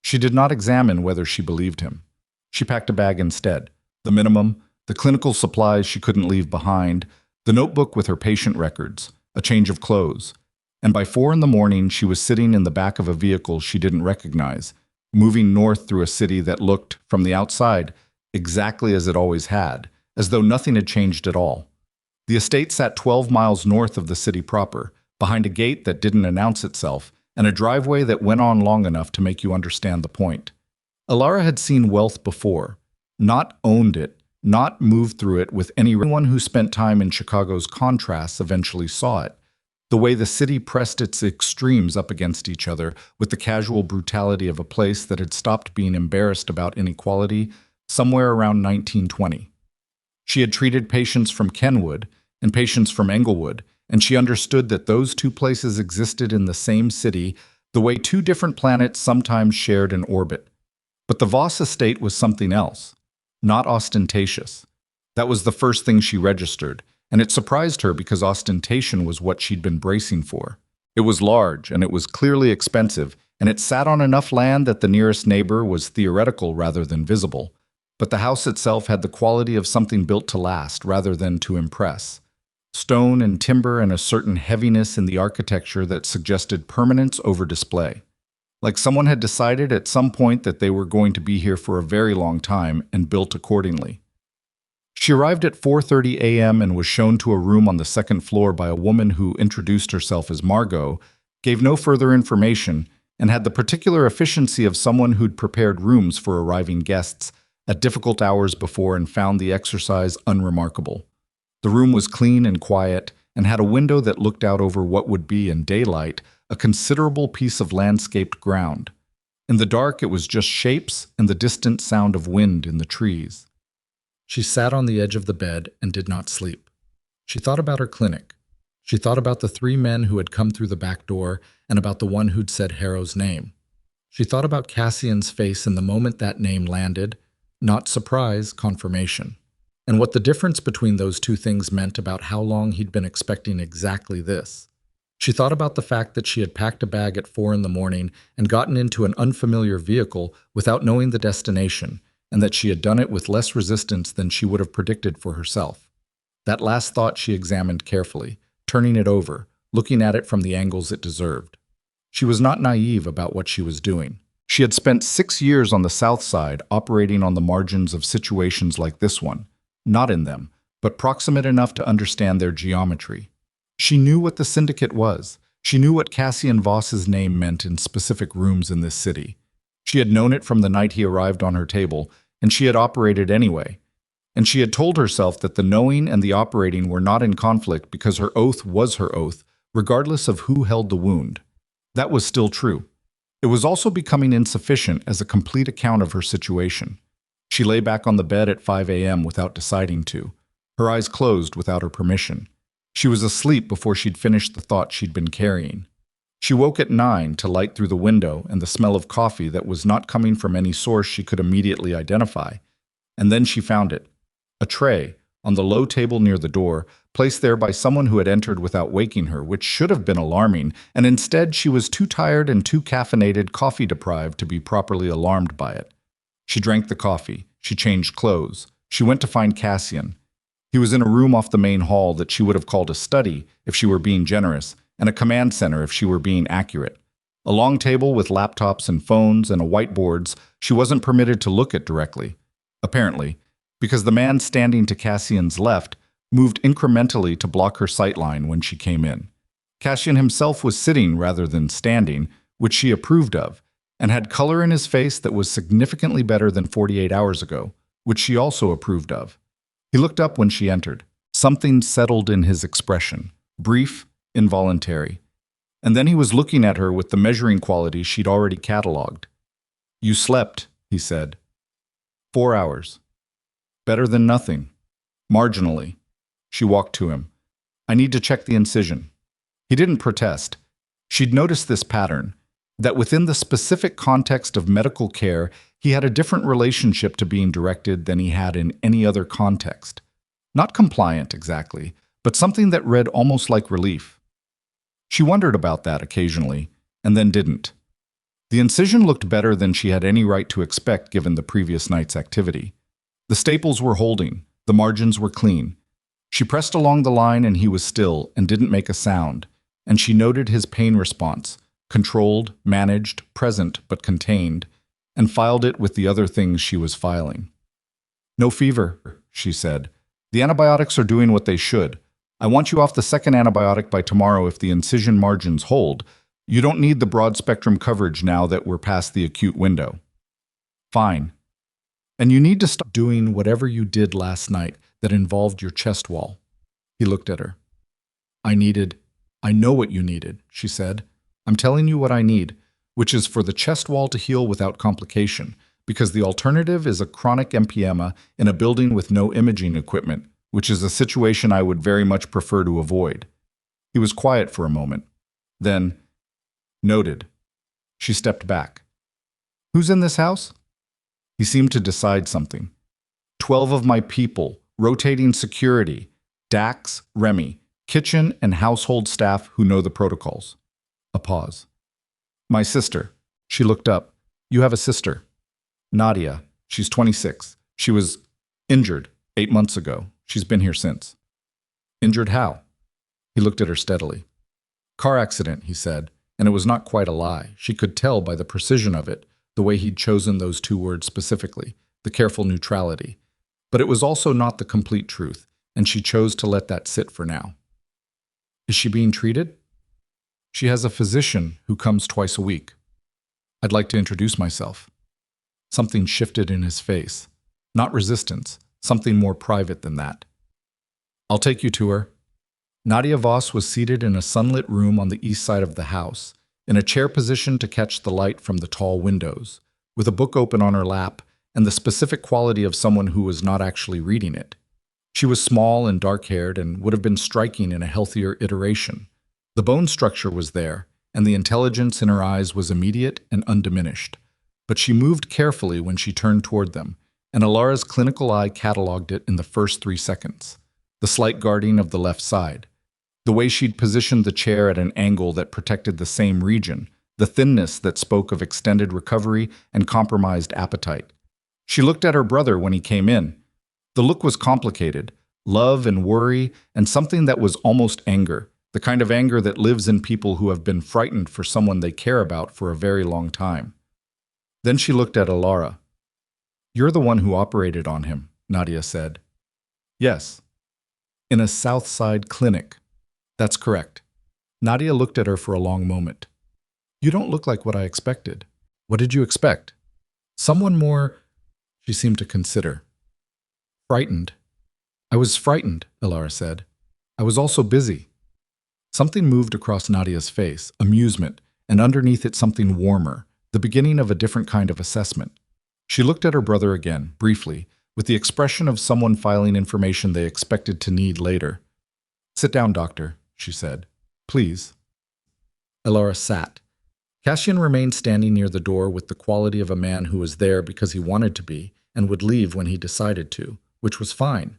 She did not examine whether she believed him. She packed a bag instead. The minimum, the clinical supplies she couldn't leave behind, the notebook with her patient records, a change of clothes. And by 4 in the morning, she was sitting in the back of a vehicle she didn't recognize, moving north through a city that looked, from the outside, exactly as it always had, as though nothing had changed at all. The estate sat 12 miles north of the city proper, behind a gate that didn't announce itself, and a driveway that went on long enough to make you understand the point. Alara had seen wealth before, not owned it, not moved through it with anyone who spent time in Chicago's contrasts eventually saw it. The way the city pressed its extremes up against each other with the casual brutality of a place that had stopped being embarrassed about inequality somewhere around 1920. She had treated patients from Kenwood and patients from Englewood, and she understood that those 2 places existed in the same city the way 2 different planets sometimes shared an orbit. But the Voss estate was something else, not ostentatious. That was the first thing she registered, and it surprised her because ostentation was what she'd been bracing for. It was large, and it was clearly expensive, and it sat on enough land that the nearest neighbor was theoretical rather than visible. But the house itself had the quality of something built to last rather than to impress. Stone and timber and a certain heaviness in the architecture that suggested permanence over display. Like someone had decided at some point that they were going to be here for a very long time and built accordingly. She arrived at 4:30 a.m. and was shown to a room on the 2nd floor by a woman who introduced herself as Margot, gave no further information, and had the particular efficiency of someone who'd prepared rooms for arriving guests at difficult hours before and found the exercise unremarkable. The room was clean and quiet and had a window that looked out over what would be, in daylight, a considerable piece of landscaped ground. In the dark, it was just shapes and the distant sound of wind in the trees. She sat on the edge of the bed and did not sleep. She thought about her clinic. She thought about the 3 men who had come through the back door and about the one who'd said Harrow's name. She thought about Cassian's face in the moment that name landed, not surprise, confirmation, and what the difference between those 2 things meant about how long he'd been expecting exactly this. She thought about the fact that she had packed a bag at 4 in the morning and gotten into an unfamiliar vehicle without knowing the destination, and that she had done it with less resistance than she would have predicted for herself. That last thought she examined carefully, turning it over, looking at it from the angles it deserved. She was not naive about what she was doing. She had spent 6 years on the South Side operating on the margins of situations like this one, not in them, but proximate enough to understand their geometry. She knew what the syndicate was. She knew what Cassian Voss's name meant in specific rooms in this city. She had known it from the night he arrived on her table, and she had operated anyway. And she had told herself that the knowing and the operating were not in conflict because her oath was her oath, regardless of who held the wound. That was still true. It was also becoming insufficient as a complete account of her situation. She lay back on the bed at 5 a.m. without deciding to. Her eyes closed without her permission. She was asleep before she'd finished the thought she'd been carrying. She woke at 9 to light through the window and the smell of coffee that was not coming from any source she could immediately identify. And then she found it. A tray, on the low table near the door, placed there by someone who had entered without waking her, which should have been alarming, and instead she was too tired and too caffeinated, coffee-deprived to be properly alarmed by it. She drank the coffee. She changed clothes. She went to find Cassian. He was in a room off the main hall that she would have called a study if she were being generous, and a command center if she were being accurate. A long table with laptops and phones and a whiteboards she wasn't permitted to look at directly. Apparently, because the man standing to Cassian's left moved incrementally to block her sightline when she came in. Cassian himself was sitting rather than standing, which she approved of, and had color in his face that was significantly better than 48 hours ago, which she also approved of. He looked up when she entered. Something settled in his expression, brief, involuntary. And then he was looking at her with the measuring quality she'd already cataloged. "You slept," he said. 4 hours. Better than nothing. Marginally. She walked to him. "I need to check the incision." He didn't protest. She'd noticed this pattern, that within the specific context of medical care, he had a different relationship to being directed than he had in any other context. Not compliant, exactly, but something that read almost like relief. She wondered about that occasionally, and then didn't. The incision looked better than she had any right to expect given the previous night's activity. The staples were holding, the margins were clean. She pressed along the line and he was still and didn't make a sound, and she noted his pain response, controlled, managed, present but contained, and filed it with the other things she was filing. "No fever," she said. "The antibiotics are doing what they should. I want you off the second antibiotic by tomorrow if the incision margins hold. You don't need the broad-spectrum coverage now that we're past the acute window." "Fine. And you need to stop doing whatever you did last night that involved your chest wall." He looked at her. I know what you needed," she said. "I'm telling you what I need, which is for the chest wall to heal without complication, because the alternative is a chronic empyema in a building with no imaging equipment, which is a situation I would very much prefer to avoid." He was quiet for a moment. Then, "Noted." She stepped back. "Who's in this house?" He seemed to decide something. 12 of my people, rotating security, Dax, Remy, kitchen and household staff who know the protocols." A pause. "My sister." She looked up. "You have a sister." "Nadia. She's 26. She was injured 8 months ago. She's been here since." "Injured how?" He looked at her steadily. "Car accident," he said, and it was not quite a lie. She could tell by the precision of it, the way he'd chosen those 2 words specifically, the careful neutrality. But it was also not the complete truth, and she chose to let that sit for now. "Is she being treated?" "She has a physician who comes twice a week." "I'd like to introduce myself." Something shifted in his face. Not resistance, something more private than that. "I'll take you to her." Nadia Voss was seated in a sunlit room on the east side of the house, in a chair position to catch the light from the tall windows, with a book open on her lap and the specific quality of someone who was not actually reading it. She was small and dark-haired and would have been striking in a healthier iteration. The bone structure was there, and the intelligence in her eyes was immediate and undiminished. But she moved carefully when she turned toward them, and Alara's clinical eye cataloged it in the first 3 seconds. The slight guarding of the left side, the way she'd positioned the chair at an angle that protected the same region, the thinness that spoke of extended recovery and compromised appetite. She looked at her brother when he came in. The look was complicated, love and worry, and something that was almost anger, the kind of anger that lives in people who have been frightened for someone they care about for a very long time. Then she looked at Alara. "You're the one who operated on him," Nadia said. "Yes." "In a South Side clinic." "That's correct." Nadia looked at her for a long moment. "You don't look like what I expected." "What did you expect?" "Someone more—" She seemed to consider. "Frightened." "I was frightened," Alara said. "I was also busy." Something moved across Nadia's face, amusement, and underneath it something warmer, the beginning of a different kind of assessment. She looked at her brother again, briefly, with the expression of someone filing information they expected to need later. "Sit down, doctor," she said. "Please." Elara sat. Cassian remained standing near the door with the quality of a man who was there because he wanted to be and would leave when he decided to, which was fine.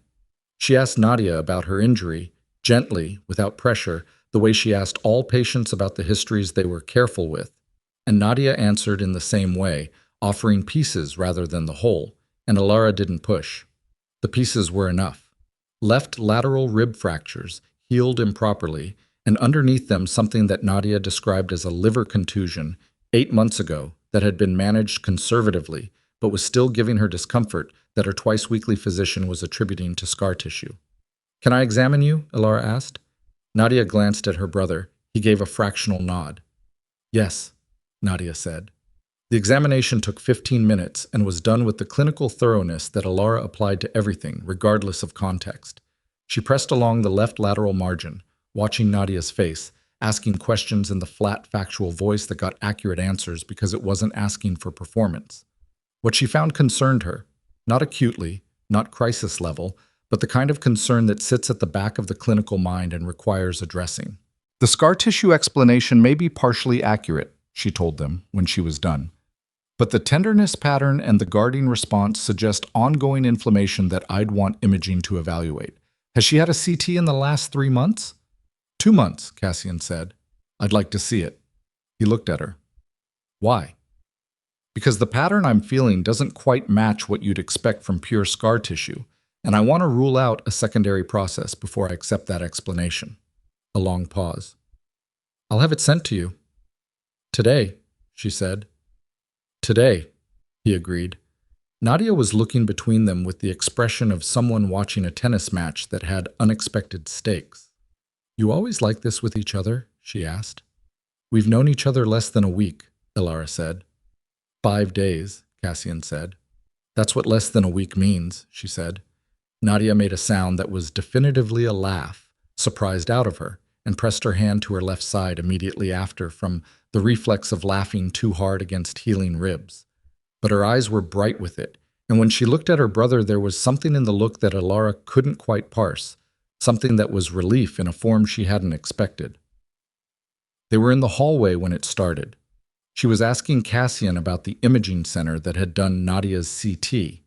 She asked Nadia about her injury, gently, without pressure, the way she asked all patients about the histories they were careful with. And Nadia answered in the same way, offering pieces rather than the whole, and Elara didn't push. The pieces were enough. Left lateral rib fractures, healed improperly, and underneath them something that Nadia described as a liver contusion 8 months ago that had been managed conservatively, but was still giving her discomfort that her twice-weekly physician was attributing to scar tissue. "Can I examine you?" Elara asked. Nadia glanced at her brother. He gave a fractional nod. "Yes," Nadia said. The examination took 15 minutes and was done with the clinical thoroughness that Elara applied to everything, regardless of context. She pressed along the left lateral margin, watching Nadia's face, asking questions in the flat, factual voice that got accurate answers because it wasn't asking for performance. What she found concerned her, not acutely, not crisis level, but the kind of concern that sits at the back of the clinical mind and requires addressing. "The scar tissue explanation may be partially accurate," she told them when she was done. "But the tenderness pattern and the guarding response suggest ongoing inflammation that I'd want imaging to evaluate. Has she had a CT in the last 3 months?" 2 months, Cassian said. "I'd like to see it." He looked at her. "Why?" "Because the pattern I'm feeling doesn't quite match what you'd expect from pure scar tissue, and I want to rule out a secondary process before I accept that explanation." A long pause. "I'll have it sent to you." "Today," she said. "Today," he agreed. Nadia was looking between them with the expression of someone watching a tennis match that had unexpected stakes. "You always like this with each other?" she asked. "We've known each other less than a week," Elara said. 5 days, Cassian said. "That's what less than a week means," she said. Nadia made a sound that was definitively a laugh, surprised out of her, and pressed her hand to her left side immediately after from the reflex of laughing too hard against healing ribs. But her eyes were bright with it, and when she looked at her brother there was something in the look that Elara couldn't quite parse, something that was relief in a form she hadn't expected. They were in the hallway when it started. She was asking Cassian about the imaging center that had done Nadia's CT.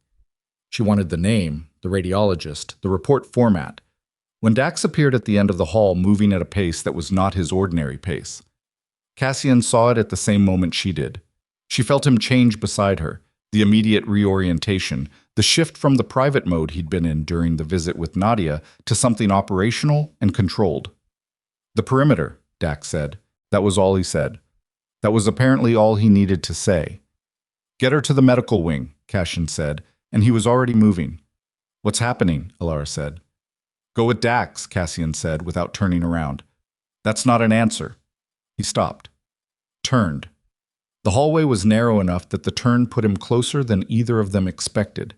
She wanted the name, the radiologist, the report format. When Dax appeared at the end of the hall moving at a pace that was not his ordinary pace, Cassian saw it at the same moment she did. She felt him change beside her, the immediate reorientation, the shift from the private mode he'd been in during the visit with Nadia to something operational and controlled. "The perimeter," Dax said. That was all he said. That was apparently all he needed to say. "Get her to the medical wing," Cassian said, and he was already moving. "What's happening?" Elara said. "Go with Dax," Cassian said without turning around. "That's not an answer." He stopped. Turned. The hallway was narrow enough that the turn put him closer than either of them expected.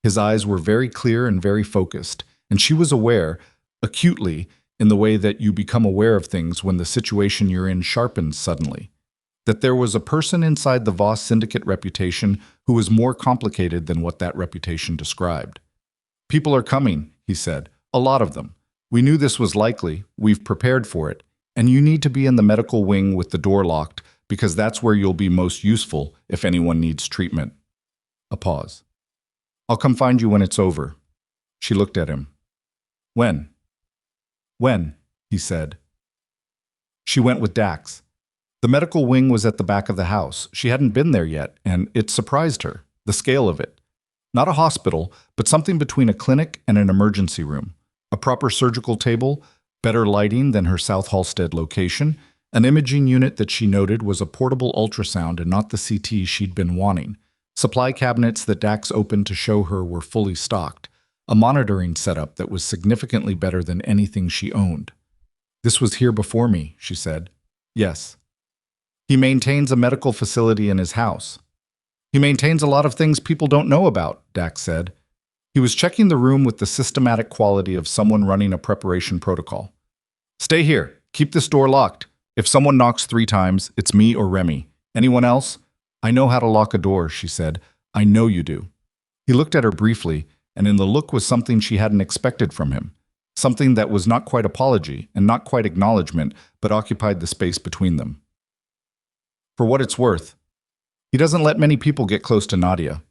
His eyes were very clear and very focused, and she was aware, acutely, in the way that you become aware of things when the situation you're in sharpens suddenly, that there was a person inside the Voss syndicate reputation who was more complicated than what that reputation described. "People are coming," he said. "A lot of them. We knew this was likely, we've prepared for it, and you need to be in the medical wing with the door locked, because that's where you'll be most useful if anyone needs treatment." A pause. "I'll come find you when it's over." She looked at him. "When?" "When?" he said. She went with Dax. The medical wing was at the back of the house. She hadn't been there yet, and it surprised her, the scale of it. Not a hospital, but something between a clinic and an emergency room. A proper surgical table, better lighting than her South Halstead location, an imaging unit that she noted was a portable ultrasound and not the CT she'd been wanting. Supply cabinets that Dax opened to show her were fully stocked. A monitoring setup that was significantly better than anything she owned. "This was here before me," she said. "Yes." "He maintains a medical facility in his house." "He maintains a lot of things people don't know about," Dax said. He was checking the room with the systematic quality of someone running a preparation protocol. "Stay here. Keep this door locked. If someone knocks 3 times, it's me or Remy. Anyone else?" "I know how to lock a door," she said. "I know you do." He looked at her briefly, and in the look was something she hadn't expected from him. Something that was not quite apology and not quite acknowledgement, but occupied the space between them. For what it's worth, he doesn't let many people get close to Nadia.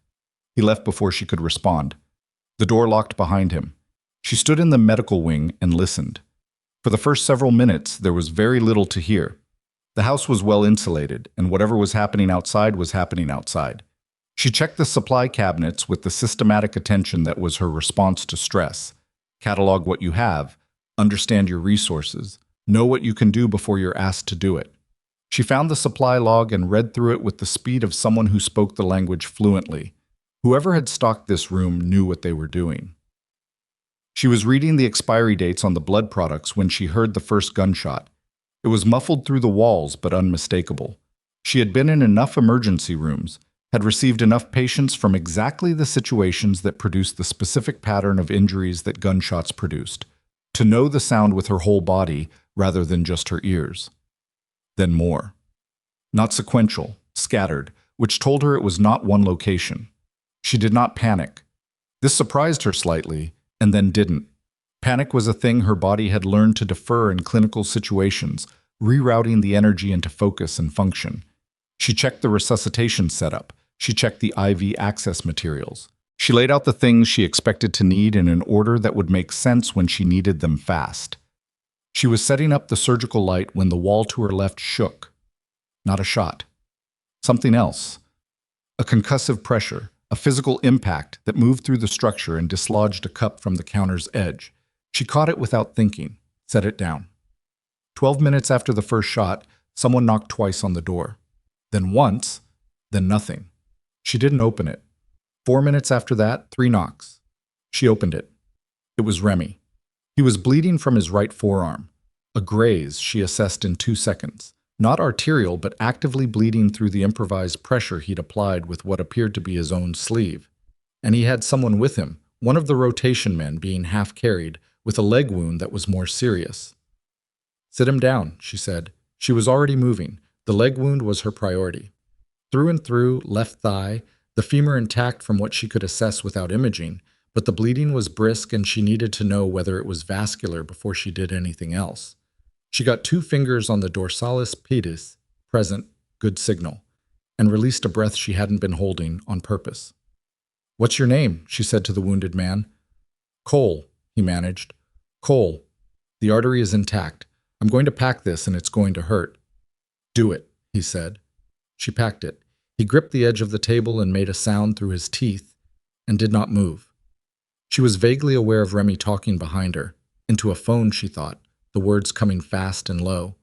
He left before she could respond. The door locked behind him. She stood in the medical wing and listened. For the first several minutes, there was very little to hear. The house was well insulated, and whatever was happening outside was happening outside. She checked the supply cabinets with the systematic attention that was her response to stress. Catalog what you have, understand your resources, know what you can do before you're asked to do it. She found the supply log and read through it with the speed of someone who spoke the language fluently. Whoever had stocked this room knew what they were doing. She was reading the expiry dates on the blood products when she heard the first gunshot. It was muffled through the walls, but unmistakable. She had been in enough emergency rooms, had received enough patients from exactly the situations that produced the specific pattern of injuries that gunshots produced, to know the sound with her whole body rather than just her ears. Then more. Not sequential, scattered, which told her it was not one location. She did not panic. This surprised her slightly, and then didn't. Panic was a thing her body had learned to defer in clinical situations, rerouting the energy into focus and function. She checked the resuscitation setup. She checked the IV access materials. She laid out the things she expected to need in an order that would make sense when she needed them fast. She was setting up the surgical light when the wall to her left shook. Not a shot. Something else. A concussive pressure, a physical impact that moved through the structure and dislodged a cup from the counter's edge. She caught it without thinking, set it down. 12 minutes after the first shot, someone knocked twice on the door. Then once, then nothing. She didn't open it. 4 minutes after that, 3 knocks. She opened it. It was Remy. He was bleeding from his right forearm. A graze she assessed in 2 seconds. Not arterial, but actively bleeding through the improvised pressure he'd applied with what appeared to be his own sleeve. And he had someone with him, one of the rotation men being half carried, with a leg wound that was more serious. "Sit him down," she said. She was already moving. The leg wound was her priority. Through and through, left thigh, the femur intact from what she could assess without imaging, but the bleeding was brisk and she needed to know whether it was vascular before she did anything else. She got 2 fingers on the dorsalis pedis, present, good signal, and released a breath she hadn't been holding on purpose. "What's your name?" she said to the wounded man. "Cole," he managed. "Cole, the artery is intact. I'm going to pack this and it's going to hurt." "Do it," he said. She packed it. He gripped the edge of the table and made a sound through his teeth and did not move. She was vaguely aware of Remy talking behind her. Into a phone, she thought, the words coming fast and low.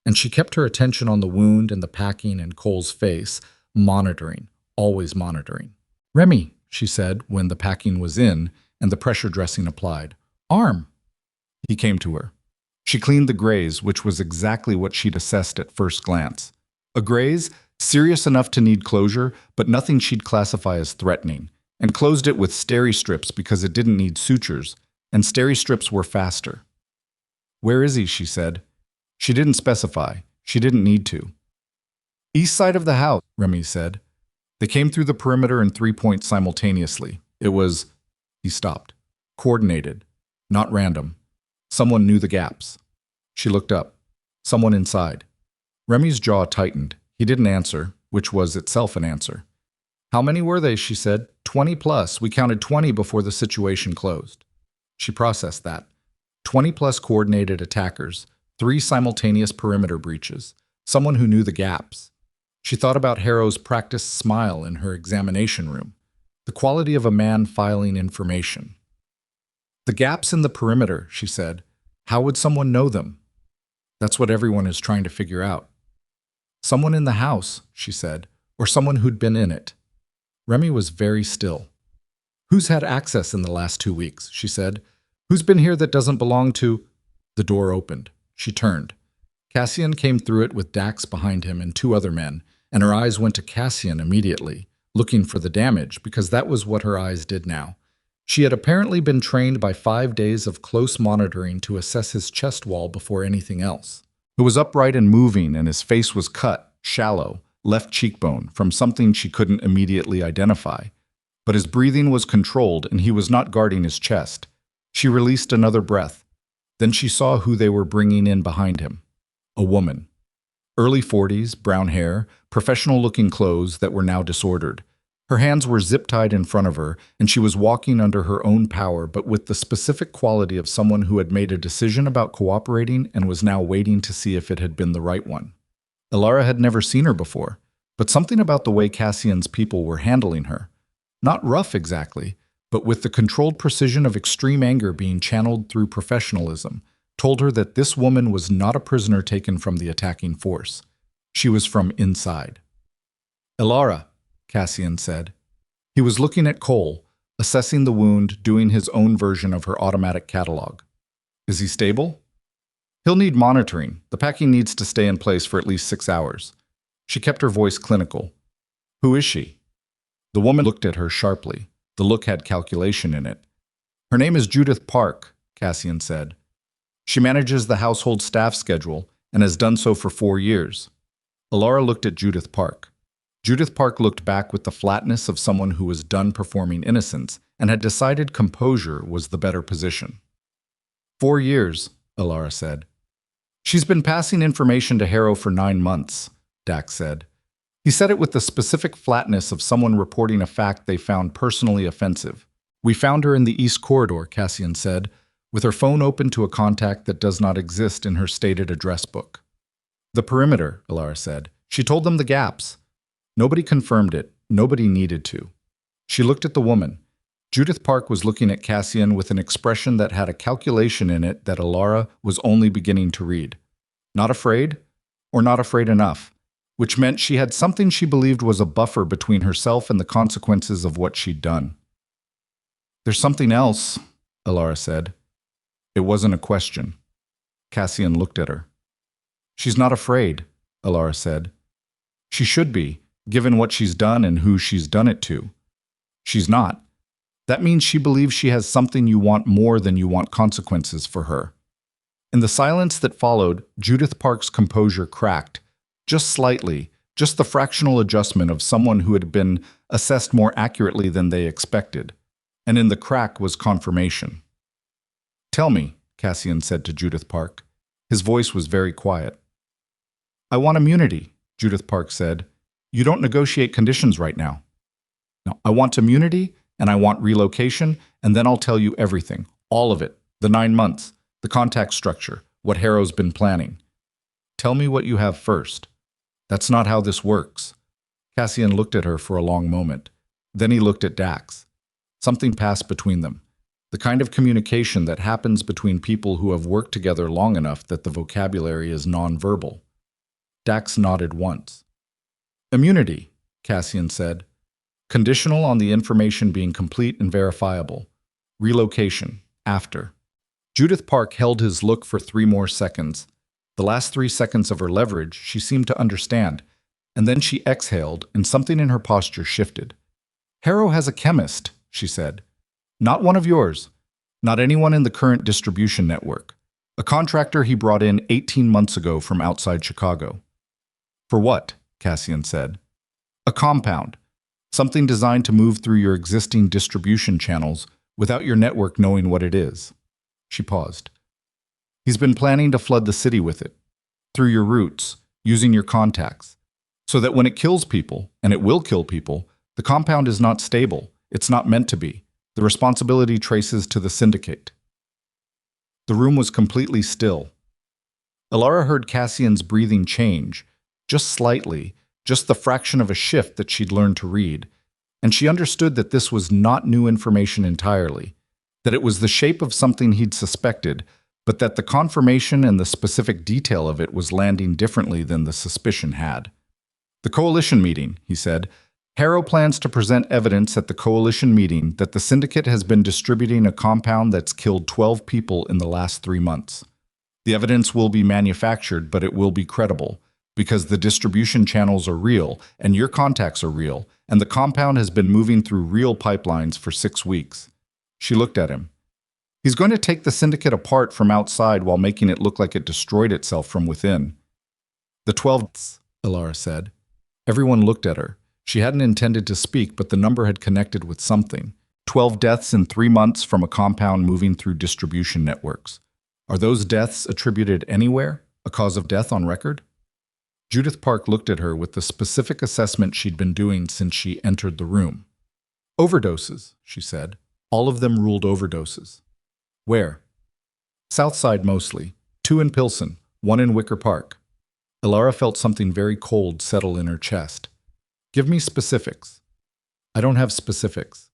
And she kept her attention on the wound and the packing and Cole's face, monitoring, always monitoring. "Remy," she said when the packing was in and the pressure dressing applied. "Arm." He came to her. She cleaned the graze, which was exactly what she'd assessed at first glance. A graze, serious enough to need closure, but nothing she'd classify as threatening, and closed it with steri strips because it didn't need sutures, and steri strips were faster. "Where is he?" she said. She didn't specify. She didn't need to. "East side of the house," Remy said. They came through the perimeter in 3 points simultaneously. It was, he stopped, coordinated, not random. Someone knew the gaps. She looked up. Someone inside. Remy's jaw tightened. He didn't answer, which was itself an answer. "How many were they?" she said. 20 plus. We counted 20 before the situation closed. She processed that. 20 plus coordinated attackers, 3 simultaneous perimeter breaches, someone who knew the gaps. She thought about Harrow's practiced smile in her examination room, the quality of a man filing information. "The gaps in the perimeter," she said. "How would someone know them?" "That's what everyone is trying to figure out." "Someone in the house," she said, "or someone who'd been in it." Remy was very still. "Who's had access in the last 2 weeks?" she said. "Who's been here that doesn't belong to—" The door opened. She turned. Cassian came through it with Dax behind him and 2 other men, and her eyes went to Cassian immediately, looking for the damage, because that was what her eyes did now. She had apparently been trained by 5 days of close monitoring to assess his chest wall before anything else. It was upright and moving, and his face was cut, shallow, left cheekbone, from something she couldn't immediately identify. But his breathing was controlled and he was not guarding his chest. She released another breath. Then she saw who they were bringing in behind him. A woman. Early 40s, brown hair, professional-looking clothes that were now disordered. Her hands were zip-tied in front of her, and she was walking under her own power, but with the specific quality of someone who had made a decision about cooperating and was now waiting to see if it had been the right one. Elara had never seen her before, but something about the way Cassian's people were handling her. Not rough exactly, but with the controlled precision of extreme anger being channeled through professionalism, told her that this woman was not a prisoner taken from the attacking force. She was from inside. "Elara," Cassian said. He was looking at Cole, assessing the wound, doing his own version of her automatic catalog. "Is he stable?" "He'll need monitoring. The packing needs to stay in place for at least 6 hours." She kept her voice clinical. "Who is she?" The woman looked at her sharply. The look had calculation in it. "Her name is Judith Park," Cassian said. "She manages the household staff schedule and has done so for 4 years." Elara looked at Judith Park. Judith Park looked back with the flatness of someone who was done performing innocence and had decided composure was the better position. 4 years, Elara said. "She's been passing information to Harrow for 9 months, Dax said. He said it with the specific flatness of someone reporting a fact they found personally offensive. "We found her in the East Corridor," Cassian said, with her phone open to a contact that does not exist in her stated address book. "The perimeter," Elara said. "She told them the gaps." Nobody confirmed it. Nobody needed to. She looked at the woman. Judith Park was looking at Cassian with an expression that had a calculation in it that Elara was only beginning to read. Not afraid, or not afraid enough, which meant she had something she believed was a buffer between herself and the consequences of what she'd done. "There's something else," Elara said. It wasn't a question. Cassian looked at her. "She's not afraid," Elara said. "She should be, given what she's done and who she's done it to. She's not. That means she believes she has something you want more than you want consequences for her." In the silence that followed, Judith Park's composure cracked, just slightly, just the fractional adjustment of someone who had been assessed more accurately than they expected. And in the crack was confirmation. "Tell me," Cassian said to Judith Park. His voice was very quiet. "I want immunity," Judith Park said. "You don't negotiate conditions right now." "No, I want immunity, and I want relocation, and then I'll tell you everything. All of it. The 9 months. The contact structure. What Harrow's been planning." "Tell me what you have first." "That's not how this works." Cassian looked at her for a long moment. Then he looked at Dax. Something passed between them. The kind of communication that happens between people who have worked together long enough that the vocabulary is non-verbal. Dax nodded once. "Immunity," Cassian said. "Conditional on the information being complete and verifiable. Relocation, after." Judith Park held his look for 3 more seconds. The last 3 seconds of her leverage, she seemed to understand, and then she exhaled and something in her posture shifted. "Harrow has a chemist," she said. "Not one of yours. Not anyone in the current distribution network. A contractor he brought in 18 months ago from outside Chicago." "For what?" Cassian said. "A compound. Something designed to move through your existing distribution channels without your network knowing what it is." She paused. "He's been planning to flood the city with it. Through your routes, using your contacts. So that when it kills people, and it will kill people, the compound is not stable. It's not meant to be. The responsibility traces to the syndicate." The room was completely still. Elara heard Cassian's breathing change, just slightly, just the fraction of a shift that she'd learned to read, and she understood that this was not new information entirely, that it was the shape of something he'd suspected, but that the confirmation and the specific detail of it was landing differently than the suspicion had. "The coalition meeting," he said. "Harrow plans to present evidence at the coalition meeting that the syndicate has been distributing a compound that's killed 12 people in the last 3 months. The evidence will be manufactured, but it will be credible, because the distribution channels are real, and your contacts are real, and the compound has been moving through real pipelines for 6 weeks. She looked at him. "He's going to take the syndicate apart from outside while making it look like it destroyed itself from within." "The 12th," Elara said. Everyone looked at her. She hadn't intended to speak, but the number had connected with something. 12 deaths in 3 months from a compound moving through distribution networks. Are those deaths attributed anywhere? A cause of death on record? Judith Park looked at her with the specific assessment she'd been doing since she entered the room. Overdoses, she said. All of them ruled overdoses. Where? Southside mostly. 2 in Pilsen, 1 in Wicker Park. Ilara felt something very cold settle in her chest. Give me specifics. I don't have specifics.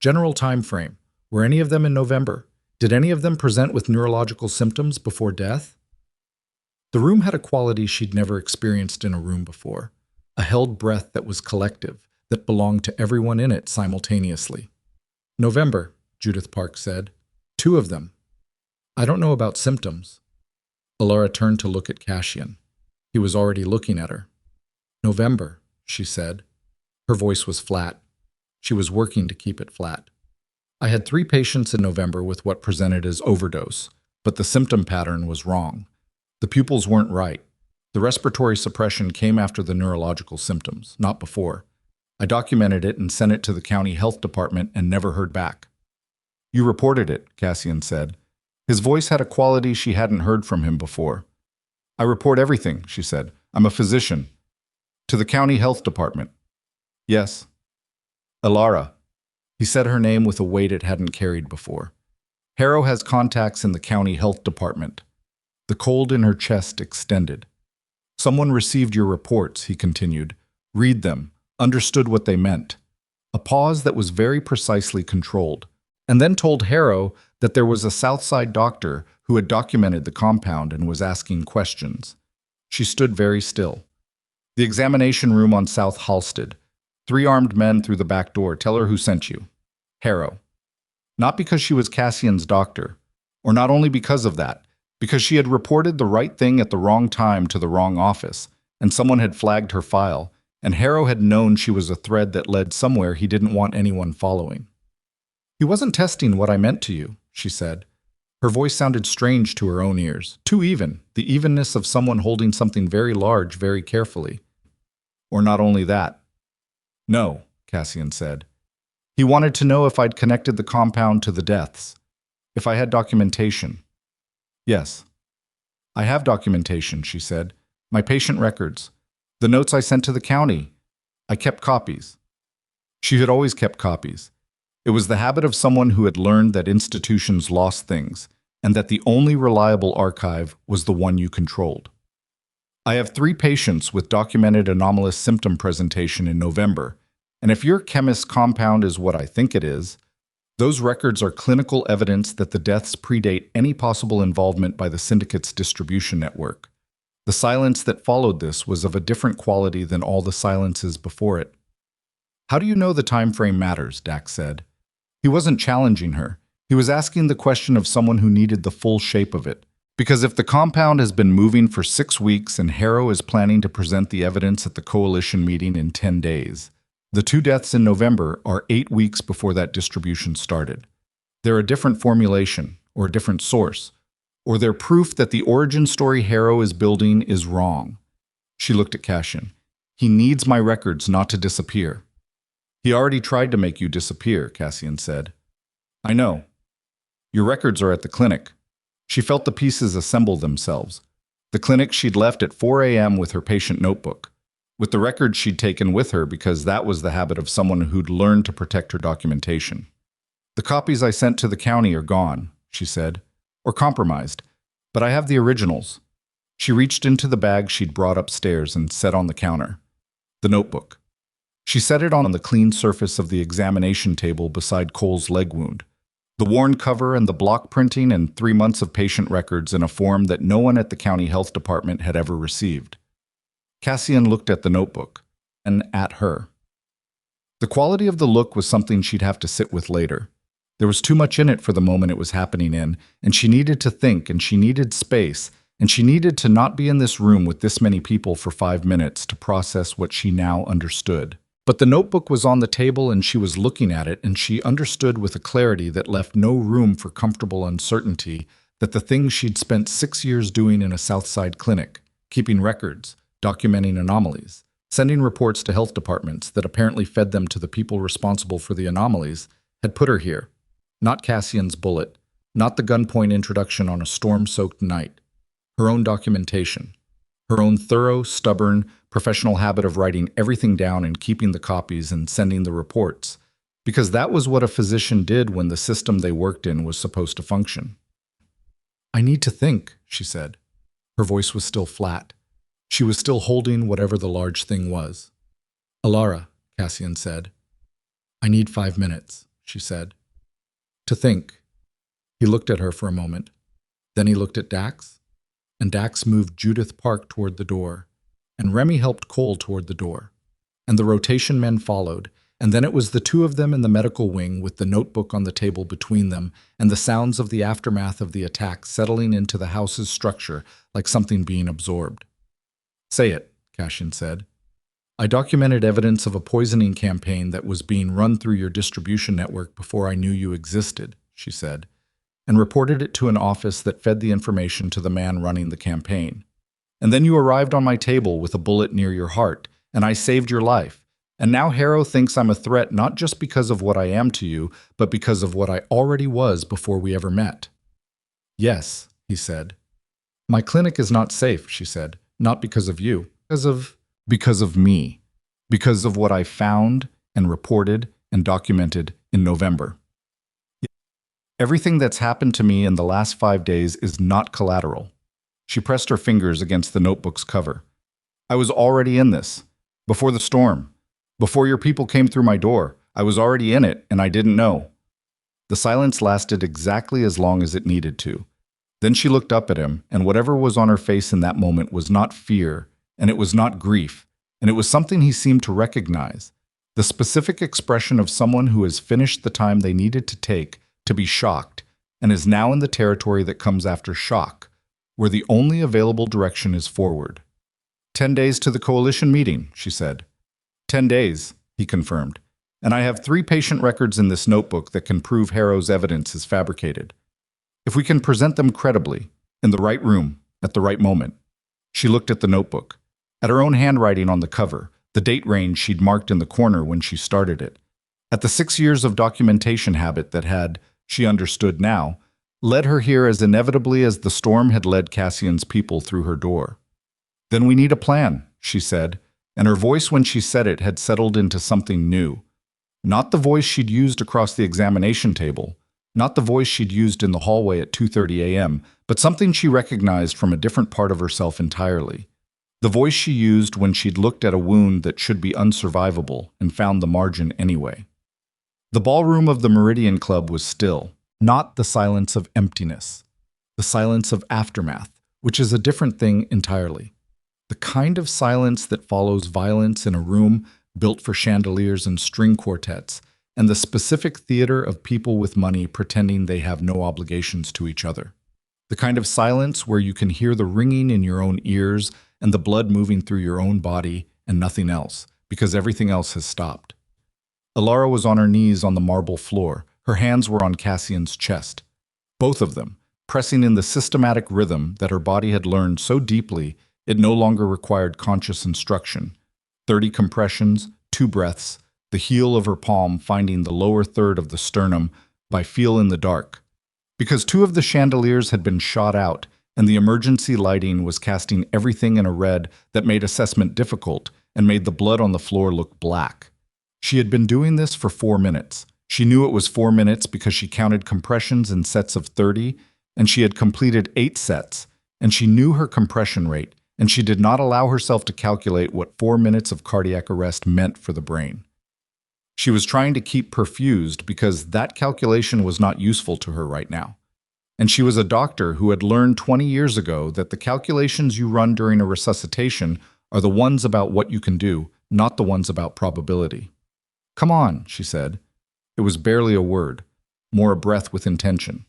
General time frame. Were any of them in November? Did any of them present with neurological symptoms before death? The room had a quality she'd never experienced in a room before. A held breath that was collective, that belonged to everyone in it simultaneously. November, Judith Park said. 2 of them. I don't know about symptoms. Ilara turned to look at Cassian. He was already looking at her. November, she said. Her voice was flat. She was working to keep it flat. I had 3 patients in November with what presented as overdose, but the symptom pattern was wrong. The pupils weren't right. The respiratory suppression came after the neurological symptoms, not before. I documented it and sent it to the county health department and never heard back. You reported it, Cassian said. His voice had a quality she hadn't heard from him before. I report everything, she said. I'm a physician. To the county health department. Yes. Ilara. He said her name with a weight it hadn't carried before. Harrow has contacts in the county health department. The cold in her chest extended. Someone received your reports, he continued. Read them. Understood what they meant. A pause that was very precisely controlled. And then told Harrow that there was a Southside doctor who had documented the compound and was asking questions. She stood very still. The examination room on South Halsted. 3 armed men through the back door. Tell her who sent you. Harrow. Not because she was Cassian's doctor, or not only because of that, because she had reported the right thing at the wrong time to the wrong office, and someone had flagged her file, and Harrow had known she was a thread that led somewhere he didn't want anyone following. He wasn't testing what I meant to you, she said. Her voice sounded strange to her own ears, too even, the evenness of someone holding something very large very carefully. Or not only that. No, Cassian said. He wanted to know if I'd connected the compound to the deaths, if I had documentation. Yes. I have documentation, she said. My patient records. The notes I sent to the county. I kept copies. She had always kept copies. It was the habit of someone who had learned that institutions lost things, and that the only reliable archive was the one you controlled. I have 3 patients with documented anomalous symptom presentation in November, and if your chemist's compound is what I think it is, those records are clinical evidence that the deaths predate any possible involvement by the syndicate's distribution network. The silence that followed this was of a different quality than all the silences before it. How do you know the time frame matters? Dax said. He wasn't challenging her. He was asking the question of someone who needed the full shape of it. Because if the compound has been moving for 6 weeks and Harrow is planning to present the evidence at the coalition meeting in 10 days, the 2 deaths in November are 8 weeks before that distribution started. They're a different formulation, or a different source, or they're proof that the origin story Harrow is building is wrong. She looked at Cassian. He needs my records not to disappear. He already tried to make you disappear, Cassian said. I know. Your records are at the clinic. She felt the pieces assemble themselves. The clinic she'd left at 4 a.m. with her patient notebook, with the records she'd taken with her because that was the habit of someone who'd learned to protect her documentation. The copies I sent to the county are gone, she said, or compromised, but I have the originals. She reached into the bag she'd brought upstairs and set on the counter. The notebook. She set it on the clean surface of the examination table beside Cole's leg wound. The worn cover and the block printing and 3 months of patient records in a form that no one at the county health department had ever received. Cassian looked at the notebook, and at her. The quality of the look was something she'd have to sit with later. There was too much in it for the moment it was happening in, and she needed to think, and she needed space, and she needed to not be in this room with this many people for 5 minutes to process what she now understood. But the notebook was on the table and she was looking at it, and she understood with a clarity that left no room for comfortable uncertainty that the thing she'd spent 6 years doing in a Southside clinic, keeping records, documenting anomalies, Sending reports to health departments that apparently fed them to the people responsible for the anomalies had put her here. Not Cassian's bullet, not the gunpoint introduction on a storm-soaked night. Her own documentation. Her own thorough, stubborn, professional habit of writing everything down and keeping the copies and sending the reports. Because that was what a physician did when the system they worked in was supposed to function. "I need to think," she said. Her voice was still flat. She was still holding whatever the large thing was. "Alara," Cassian said. "I need 5 minutes," she said. "To think." He looked at her for a moment. Then he looked at Dax, and Dax moved Judith Park toward the door, and Remy helped Cole toward the door, and the rotation men followed, and then it was the two of them in the medical wing with the notebook on the table between them, and the sounds of the aftermath of the attack settling into the house's structure like something being absorbed. "Say it," Cassian said. "I documented evidence of a poisoning campaign that was being run through your distribution network before I knew you existed," she said, "and reported it to an office that fed the information to the man running the campaign. And then you arrived on my table with a bullet near your heart, and I saved your life. And now Harrow thinks I'm a threat not just because of what I am to you, but because of what I already was before we ever met." "Yes," he said. "My clinic is not safe," she said. "Not because of you. Because of me. Because of what I found and reported and documented in November. Everything that's happened to me in the last 5 days is not collateral." She pressed her fingers against the notebook's cover. "I was already in this. Before the storm. Before your people came through my door. I was already in it, and I didn't know." The silence lasted exactly as long as it needed to. Then she looked up at him, and whatever was on her face in that moment was not fear, and it was not grief, and it was something he seemed to recognize. The specific expression of someone who has finished the time they needed to take to be shocked, and is now in the territory that comes after shock, where the only available direction is forward. 10 days to the coalition meeting," she said. 10 days, he confirmed. "And I have 3 patient records in this notebook that can prove Harrow's evidence is fabricated. If we can present them credibly, in the right room, at the right moment." She looked at the notebook, at her own handwriting on the cover, the date range she'd marked in the corner when she started it, at the 6 years of documentation habit that had, she understood now, led her here as inevitably as the storm had led Cassian's people through her door. "Then we need a plan," she said, and her voice when she said it had settled into something new. Not the voice she'd used across the examination table, not the voice she'd used in the hallway at 2:30 a.m., but something she recognized from a different part of herself entirely. The voice she used when she'd looked at a wound that should be unsurvivable and found the margin anyway. The ballroom of the Meridian Club was still, not the silence of emptiness, the silence of aftermath, which is a different thing entirely. The kind of silence that follows violence in a room built for chandeliers and string quartets, and the specific theater of people with money pretending they have no obligations to each other. The kind of silence where you can hear the ringing in your own ears and the blood moving through your own body and nothing else, because everything else has stopped. Alara was on her knees on the marble floor. Her hands were on Cassian's chest. Both of them, pressing in the systematic rhythm that her body had learned so deeply it no longer required conscious instruction. 30 compressions, 2 breaths, the heel of her palm finding the lower third of the sternum by feel in the dark. Because 2 of the chandeliers had been shot out, and the emergency lighting was casting everything in a red that made assessment difficult and made the blood on the floor look black. She had been doing this for 4 minutes. She knew it was 4 minutes because she counted compressions in sets of 30, and she had completed 8 sets, and she knew her compression rate, and she did not allow herself to calculate what 4 minutes of cardiac arrest meant for the brain. She was trying to keep perfused because that calculation was not useful to her right now. And she was a doctor who had learned 20 years ago that the calculations you run during a resuscitation are the ones about what you can do, not the ones about probability. "Come on," she said. It was barely a word, more a breath with intention.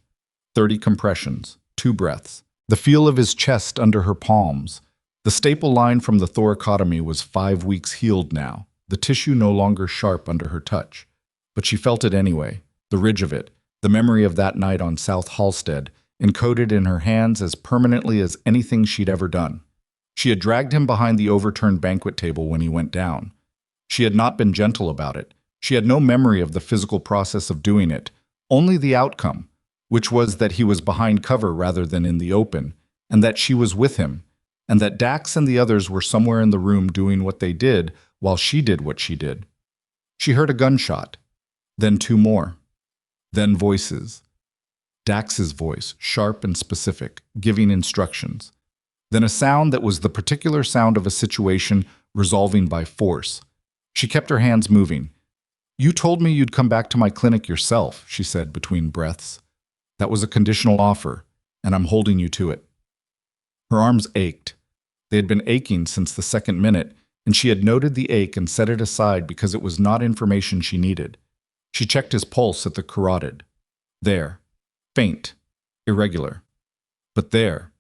30 compressions, 2 breaths. The feel of his chest under her palms. The staple line from the thoracotomy was 5 weeks healed now, the tissue no longer sharp under her touch. But she felt it anyway, the ridge of it, the memory of that night on South Halstead, encoded in her hands as permanently as anything she'd ever done. She had dragged him behind the overturned banquet table when he went down. She had not been gentle about it. She had no memory of the physical process of doing it, only the outcome, which was that he was behind cover rather than in the open, and that she was with him, and that Dax and the others were somewhere in the room doing what they did while she did what she did. She heard a gunshot, then two more, then voices. Dax's voice, sharp and specific, giving instructions. Then a sound that was the particular sound of a situation resolving by force. She kept her hands moving. "You told me you'd come back to my clinic yourself," she said between breaths. "That was a conditional offer, and I'm holding you to it." Her arms ached. They had been aching since the second minute, and she had noted the ache and set it aside because it was not information she needed. She checked his pulse at the carotid. There. Faint. Irregular. But there.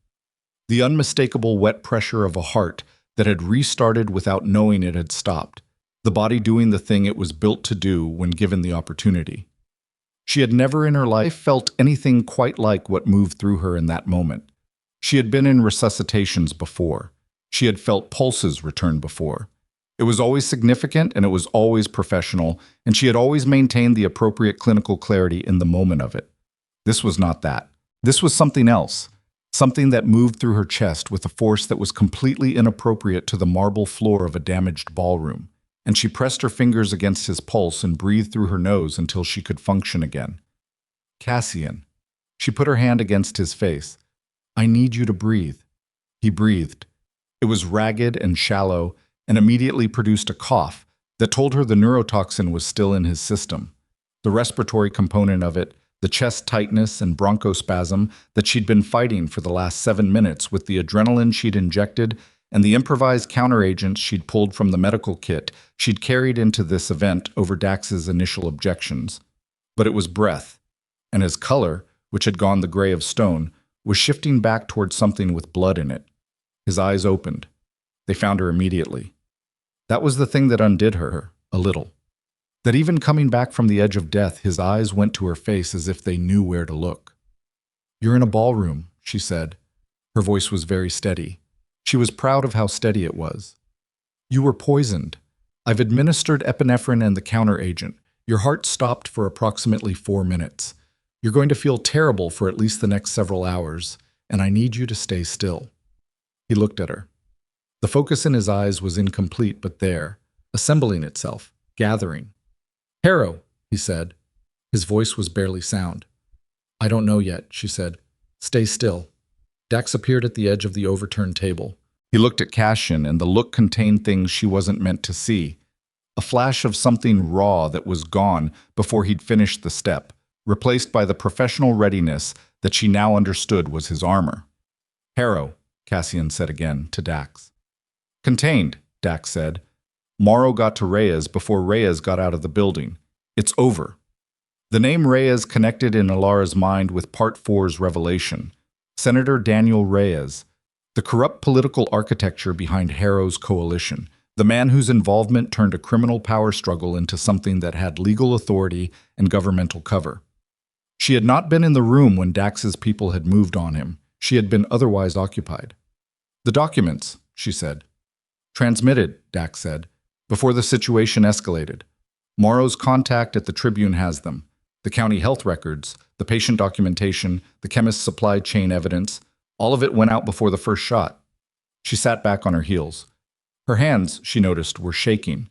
The unmistakable wet pressure of a heart that had restarted without knowing it had stopped, the body doing the thing it was built to do when given the opportunity. She had never in her life felt anything quite like what moved through her in that moment. She had been in resuscitations before. She had felt pulses return before. It was always significant and it was always professional, and she had always maintained the appropriate clinical clarity in the moment of it. This was not that. This was something else. Something that moved through her chest with a force that was completely inappropriate to the marble floor of a damaged ballroom, and she pressed her fingers against his pulse and breathed through her nose until she could function again. "Cassian." She put her hand against his face. "I need you to breathe." He breathed. It was ragged and shallow, and immediately produced a cough that told her the neurotoxin was still in his system. The respiratory component of it, the chest tightness and bronchospasm that she'd been fighting for the last 7 minutes with the adrenaline she'd injected and the improvised counteragents she'd pulled from the medical kit she'd carried into this event over Dax's initial objections. But it was breath, and his color, which had gone the gray of stone, was shifting back towards something with blood in it. His eyes opened. They found her immediately. That was the thing that undid her, a little. That even coming back from the edge of death, his eyes went to her face as if they knew where to look. "You're in a ballroom," she said. Her voice was very steady. She was proud of how steady it was. "You were poisoned. I've administered epinephrine and the counteragent. Your heart stopped for approximately 4 minutes. You're going to feel terrible for at least the next several hours, and I need you to stay still." He looked at her. The focus in his eyes was incomplete but there, assembling itself, gathering. "Harrow," he said. His voice was barely sound. "I don't know yet," she said. "Stay still." Dax appeared at the edge of the overturned table. He looked at Cassian, and the look contained things she wasn't meant to see. A flash of something raw that was gone before he'd finished the step, replaced by the professional readiness that she now understood was his armor. "Harrow," Cassian said again to Dax. "Contained," Dax said. "Morrow got to Reyes before Reyes got out of the building. It's over." The name Reyes connected in Alara's mind with Part 4's revelation. Senator Daniel Reyes, the corrupt political architecture behind Harrow's coalition, the man whose involvement turned a criminal power struggle into something that had legal authority and governmental cover. She had not been in the room when Dax's people had moved on him. She had been otherwise occupied. "The documents," she said. "Transmitted," Dax said, "before the situation escalated. Morrow's contact at the Tribune has them. The county health records, the patient documentation, the chemist's supply chain evidence, all of it went out before the first shot." She sat back on her heels. Her hands, she noticed, were shaking.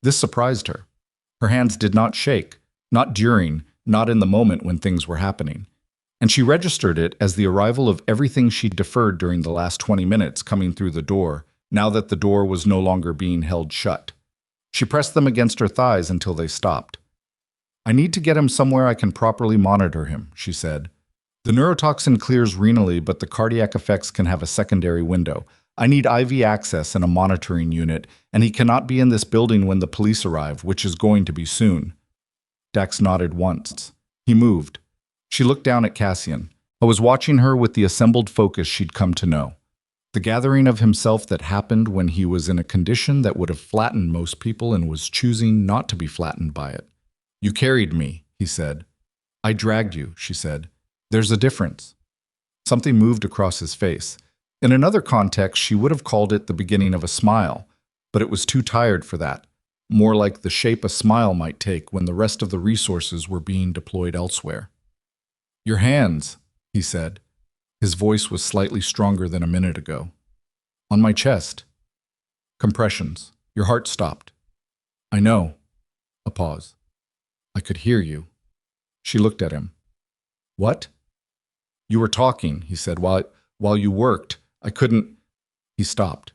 This surprised her. Her hands did not shake, not during, not in the moment when things were happening. And she registered it as the arrival of everything she'd deferred during the last 20 minutes coming through the door, now that the door was no longer being held shut. She pressed them against her thighs until they stopped. "I need to get him somewhere I can properly monitor him," she said. "The neurotoxin clears renally, but the cardiac effects can have a secondary window. I need IV access and a monitoring unit, and he cannot be in this building when the police arrive, which is going to be soon." Dax nodded once. He moved. She looked down at Cassian. I was watching her with the assembled focus she'd come to know. The gathering of himself that happened when he was in a condition that would have flattened most people and was choosing not to be flattened by it. "You carried me," he said. "I dragged you," she said. "There's a difference." Something moved across his face. In another context, she would have called it the beginning of a smile, but it was too tired for that, more like the shape a smile might take when the rest of the resources were being deployed elsewhere. "Your hands," he said. His voice was slightly stronger than a minute ago. "On my chest. Compressions. Your heart stopped." "I know." A pause. "I could hear you." She looked at him. "What?" "You were talking," he said. While you worked, I couldn't." He stopped.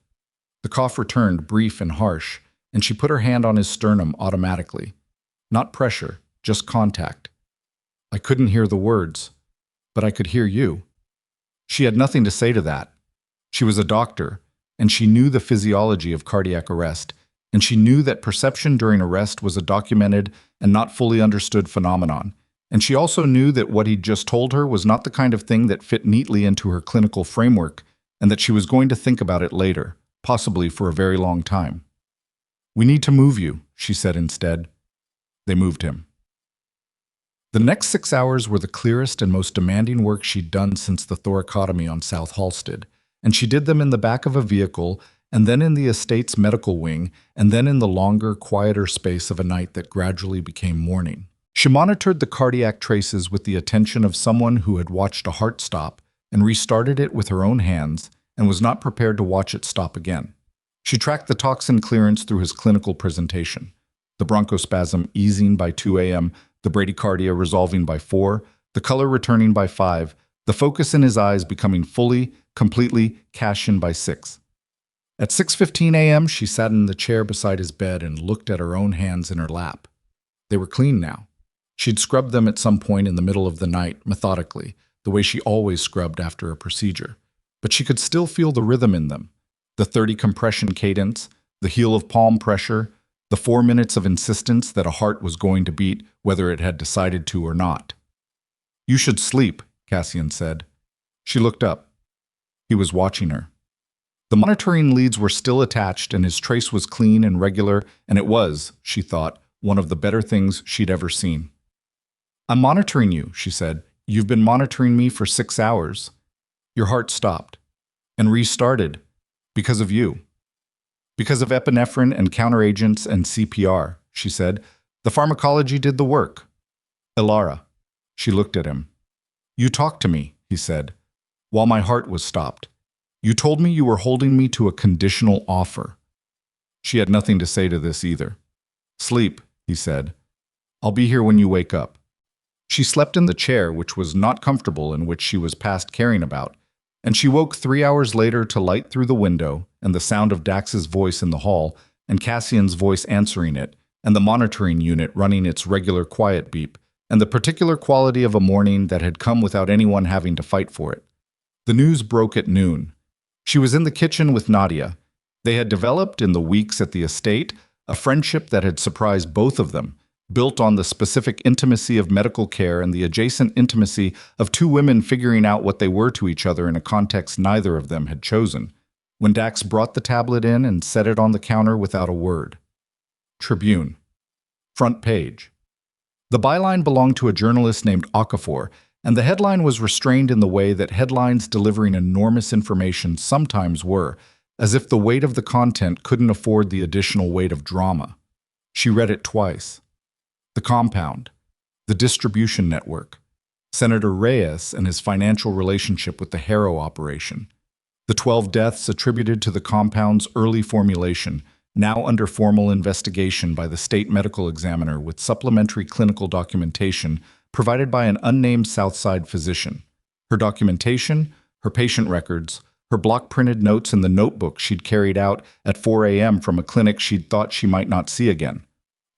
The cough returned, brief and harsh, and she put her hand on his sternum automatically. Not pressure, just contact. "I couldn't hear the words, but I could hear you." She had nothing to say to that. She was a doctor, and she knew the physiology of cardiac arrest, and she knew that perception during arrest was a documented and not fully understood phenomenon. And she also knew that what he'd just told her was not the kind of thing that fit neatly into her clinical framework, and that she was going to think about it later, possibly for a very long time. "We need to move you," she said instead. They moved him. The next 6 hours were the clearest and most demanding work she'd done since the thoracotomy on South Halsted, and she did them in the back of a vehicle, and then in the estate's medical wing, and then in the longer, quieter space of a night that gradually became morning. She monitored the cardiac traces with the attention of someone who had watched a heart stop and restarted it with her own hands and was not prepared to watch it stop again. She tracked the toxin clearance through his clinical presentation, the bronchospasm easing by 2 a.m., the bradycardia resolving by 4, the color returning by 5, the focus in his eyes becoming fully, completely cash-in by 6. At 6:15 a.m., she sat in the chair beside his bed and looked at her own hands in her lap. They were clean now. She'd scrubbed them at some point in the middle of the night, methodically, the way she always scrubbed after a procedure. But she could still feel the rhythm in them, the 30 compression cadence, the heel of palm pressure, the 4 minutes of insistence that a heart was going to beat whether it had decided to or not. "You should sleep," Cassian said. She looked up. He was watching her. The monitoring leads were still attached and his trace was clean and regular, and it was, she thought, one of the better things she'd ever seen. "I'm monitoring you," she said. "You've been monitoring me for 6 hours. Your heart stopped and restarted because of you. Because of epinephrine and counteragents and CPR," she said. "The pharmacology did the work." "Ilara." She looked at him. "You talked to me," he said, "while my heart was stopped. You told me you were holding me to a conditional offer." She had nothing to say to this either. "Sleep," he said. "I'll be here when you wake up." She slept in the chair, which was not comfortable and which she was past caring about, and she woke 3 hours later to light through the window and the sound of Dax's voice in the hall and Cassian's voice answering it, and the monitoring unit running its regular quiet beep, and the particular quality of a morning that had come without anyone having to fight for it. The news broke at noon. She was in the kitchen with Nadia. They had developed, in the weeks at the estate, a friendship that had surprised both of them, built on the specific intimacy of medical care and the adjacent intimacy of two women figuring out what they were to each other in a context neither of them had chosen, when Dax brought the tablet in and set it on the counter without a word. Tribune. Front page. The byline belonged to a journalist named Okafor, and the headline was restrained in the way that headlines delivering enormous information sometimes were, as if the weight of the content couldn't afford the additional weight of drama. She read it twice. The compound, the distribution network, Senator Reyes and his financial relationship with the Harrow operation, the 12 deaths attributed to the compound's early formulation, now under formal investigation by the state medical examiner with supplementary clinical documentation provided by an unnamed Southside physician. Her documentation, her patient records, her block-printed notes in the notebook she'd carried out at 4 a.m. from a clinic she'd thought she might not see again.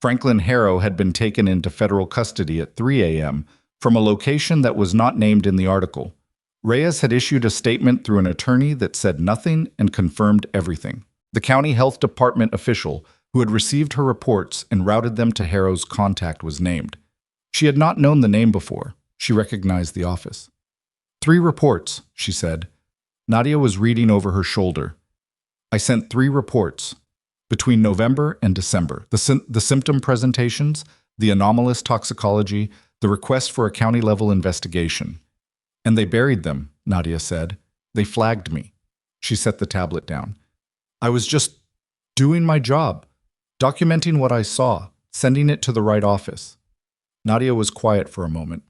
Franklin Harrow had been taken into federal custody at 3 a.m. from a location that was not named in the article. Reyes had issued a statement through an attorney that said nothing and confirmed everything. The county health department official who had received her reports and routed them to Harrow's contact was named. She had not known the name before. She recognized the office. 3 reports, she said. Nadia was reading over her shoulder. "I sent 3 reports. Between November and December, the symptom presentations, the anomalous toxicology, the request for a county-level investigation. And they buried them," Nadia said. "They flagged me. She set the tablet down. I was just doing my job, documenting what I saw, sending it to the right office. Nadia was quiet for a moment.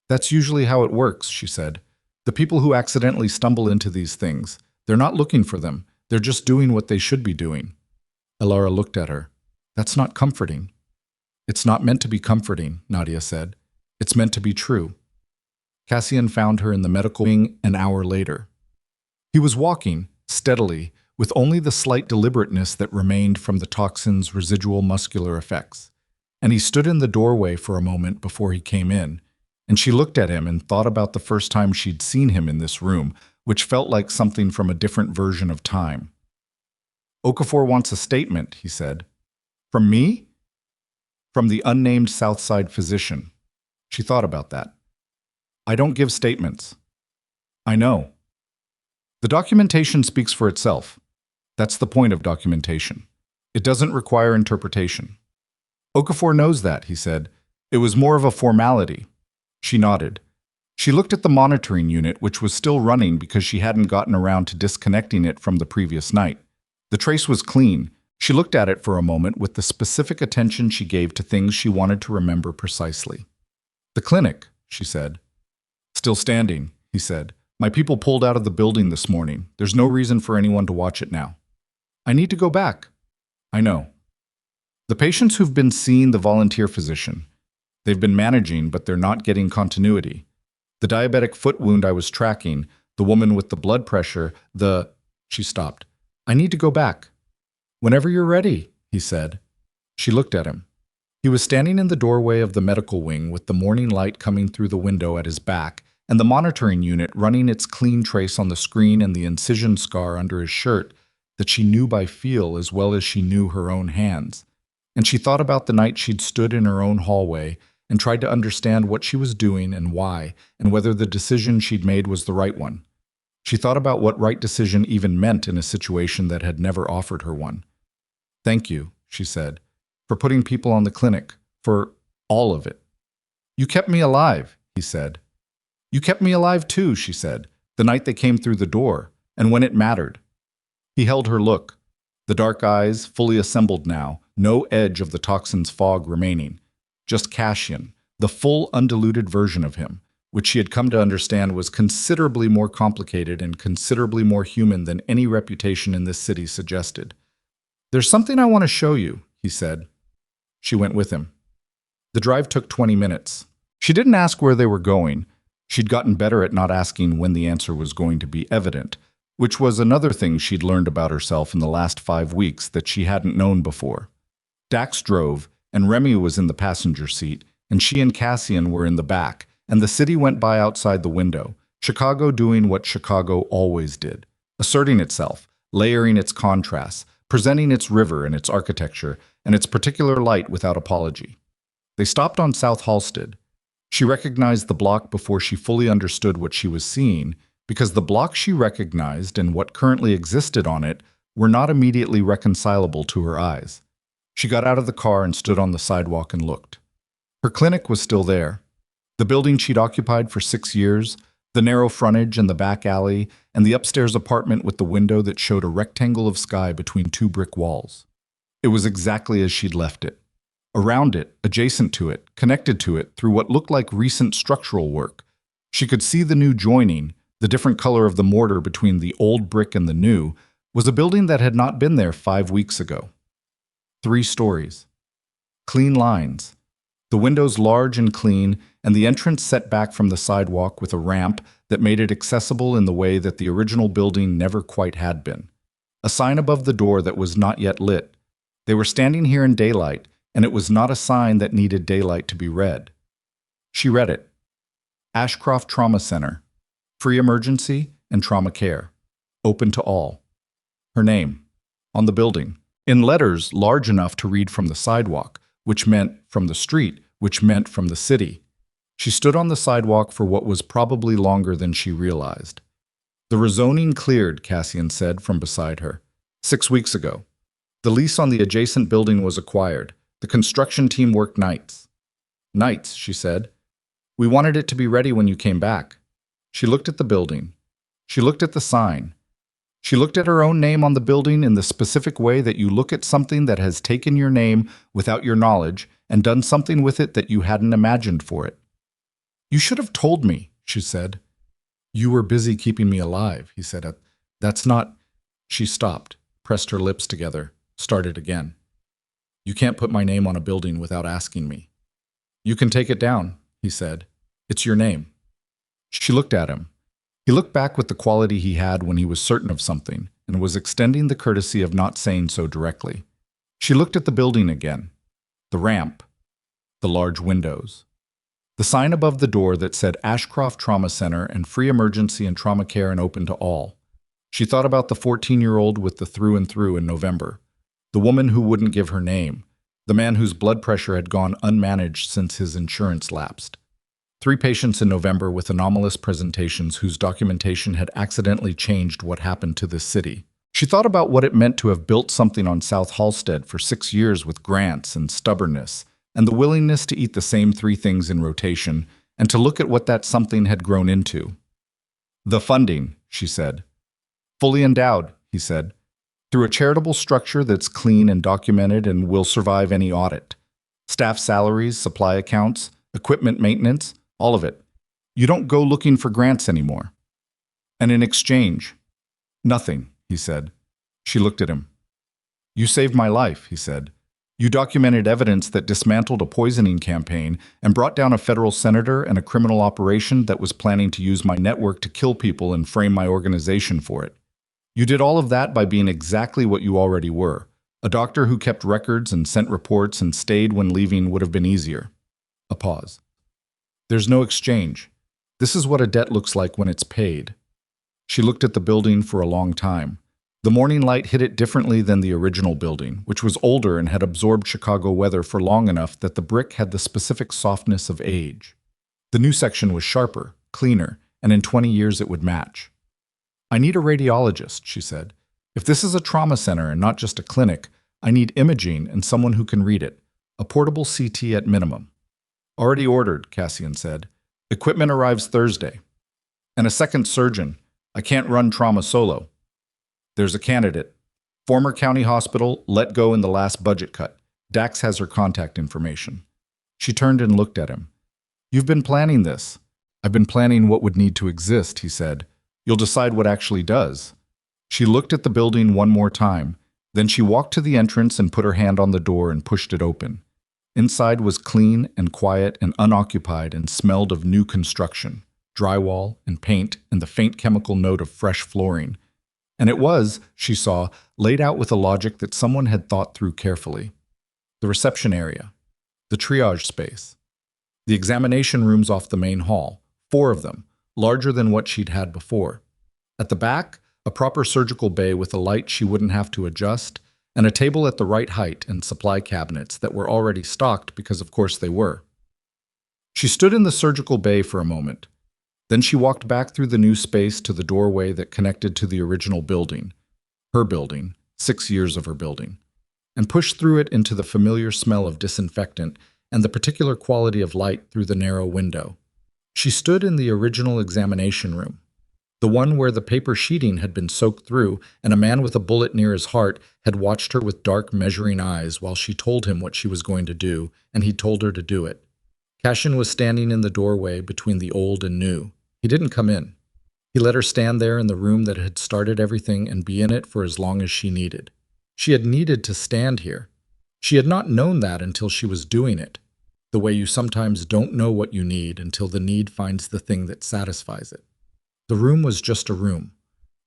That's usually how it works, she said. The people who accidentally stumble into these things, they're not looking for them. They're just doing what they should be doing. Elara looked at her. That's not comforting. It's not meant to be comforting, Nadia said. It's meant to be true. Cassian found her in the medical wing an hour later. He was walking, steadily, with only the slight deliberateness that remained from the toxin's residual muscular effects. And he stood in the doorway for a moment before he came in, and she looked at him and thought about the first time she'd seen him in this room, which felt like something from a different version of time. Okafor wants a statement, he said. From me? From the unnamed Southside physician. She thought about that. I don't give statements. I know. The documentation speaks for itself. That's the point of documentation. It doesn't require interpretation. Okafor knows that, he said. It was more of a formality. She nodded. She looked at the monitoring unit, which was still running because she hadn't gotten around to disconnecting it from the previous night. The trace was clean. She looked at it for a moment with the specific attention she gave to things she wanted to remember precisely. The clinic, she said. Still standing, he said. My people pulled out of the building this morning. There's no reason for anyone to watch it now. I need to go back. I know. The patients who've been seeing the volunteer physician. They've been managing, but they're not getting continuity. The diabetic foot wound I was tracking, the woman with the blood pressure, She stopped. I need to go back. Whenever you're ready, he said. She looked at him. He was standing in the doorway of the medical wing with the morning light coming through the window at his back and the monitoring unit running its clean trace on the screen and the incision scar under his shirt that she knew by feel as well as she knew her own hands. And she thought about the night she'd stood in her own hallway and tried to understand what she was doing and why, and whether the decision she'd made was the right one. She thought about what right decision even meant in a situation that had never offered her one. Thank you, she said, for putting people on the clinic, for all of it. You kept me alive, he said. You kept me alive too, she said, the night they came through the door, and when it mattered. He held her look, the dark eyes fully assembled now, no edge of the toxin's fog remaining. Just Cassian, the full undiluted version of him, which she had come to understand was considerably more complicated and considerably more human than any reputation in this city suggested. There's something I want to show you, he said. She went with him. The drive took 20 minutes. She didn't ask where they were going. She'd gotten better at not asking when the answer was going to be evident, which was another thing she'd learned about herself in the last 5 weeks that she hadn't known before. Dax drove, and Remy was in the passenger seat, and she and Cassian were in the back, and the city went by outside the window, Chicago doing what Chicago always did, asserting itself, layering its contrasts, presenting its river and its architecture, and its particular light without apology. They stopped on South Halsted. She recognized the block before she fully understood what she was seeing, because the block she recognized and what currently existed on it were not immediately reconcilable to her eyes. She got out of the car and stood on the sidewalk and looked. Her clinic was still there. The building she'd occupied for 6 years, the narrow frontage and the back alley, and the upstairs apartment with the window that showed a rectangle of sky between 2 brick walls. It was exactly as she'd left it. Around it, adjacent to it, connected to it through what looked like recent structural work. She could see the new joining, the different color of the mortar between the old brick and the new, was a building that had not been there 5 weeks ago. 3 stories. Clean lines. The windows large and clean, and the entrance set back from the sidewalk with a ramp that made it accessible in the way that the original building never quite had been. A sign above the door that was not yet lit. They were standing here in daylight, and it was not a sign that needed daylight to be read. She read it. Ashcroft Trauma Center. Free emergency and trauma care. Open to all. Her name. On the building. In letters large enough to read from the sidewalk, which meant from the street, which meant from the city. She stood on the sidewalk for what was probably longer than she realized. The rezoning cleared, Cassian said from beside her. 6 weeks ago. The lease on the adjacent building was acquired. The construction team worked nights. Nights, she said. We wanted it to be ready when you came back. She looked at the building. She looked at the sign. She looked at her own name on the building in the specific way that you look at something that has taken your name without your knowledge and done something with it that you hadn't imagined for it. "You should have told me," she said. "You were busy keeping me alive," he said. "That's not—" She stopped, pressed her lips together, started again. "You can't put my name on a building without asking me." "You can take it down," he said. "It's your name." She looked at him. He looked back with the quality he had when he was certain of something, and was extending the courtesy of not saying so directly. She looked at the building again. The ramp. The large windows. The sign above the door that said Ashcroft Trauma Center and free emergency and trauma care and open to all. She thought about the 14-year-old with the through and through in November. The woman who wouldn't give her name. The man whose blood pressure had gone unmanaged since his insurance lapsed. 3 patients in November with anomalous presentations whose documentation had accidentally changed what happened to this city. She thought about what it meant to have built something on South Halsted for 6 years with grants and stubbornness, and the willingness to eat the same 3 things in rotation, and to look at what that something had grown into. "The funding," she said. "Fully endowed," he said, "through a charitable structure that's clean and documented and will survive any audit. Staff salaries, supply accounts, equipment maintenance, all of it. You don't go looking for grants anymore. And in exchange—" "Nothing," he said. She looked at him. "You saved my life," he said. "You documented evidence that dismantled a poisoning campaign and brought down a federal senator and a criminal operation that was planning to use my network to kill people and frame my organization for it. You did all of that by being exactly what you already were, a doctor who kept records and sent reports and stayed when leaving would have been easier." A pause. "There's no exchange. This is what a debt looks like when it's paid." She looked at the building for a long time. The morning light hit it differently than the original building, which was older and had absorbed Chicago weather for long enough that the brick had the specific softness of age. The new section was sharper, cleaner, and in 20 years it would match. "I need a radiologist," she said. "If this is a trauma center and not just a clinic, I need imaging and someone who can read it. A portable CT at minimum." "Already ordered," Cassian said. "Equipment arrives Thursday." "And a second surgeon. I can't run trauma solo." "There's a candidate. Former county hospital, let go in the last budget cut. Dax has her contact information." She turned and looked at him. "You've been planning this." "I've been planning what would need to exist," he said. "You'll decide what actually does." She looked at the building one more time. Then she walked to the entrance and put her hand on the door and pushed it open. Inside was clean and quiet and unoccupied and smelled of new construction, drywall and paint and the faint chemical note of fresh flooring. And it was, she saw, laid out with a logic that someone had thought through carefully. The reception area, the triage space, the examination rooms off the main hall, 4 of them, larger than what she'd had before. At the back, a proper surgical bay with a light she wouldn't have to adjust, and a table at the right height and supply cabinets that were already stocked because of course they were. She stood in the surgical bay for a moment. Then she walked back through the new space to the doorway that connected to the original building, her building, 6 years of her building, and pushed through it into the familiar smell of disinfectant and the particular quality of light through the narrow window. She stood in the original examination room, the one where the paper sheeting had been soaked through and a man with a bullet near his heart had watched her with dark, measuring eyes while she told him what she was going to do, and he told her to do it. Cassian was standing in the doorway between the old and new. He didn't come in. He let her stand there in the room that had started everything and be in it for as long as she needed. She had needed to stand here. She had not known that until she was doing it, the way you sometimes don't know what you need until the need finds the thing that satisfies it. The room was just a room.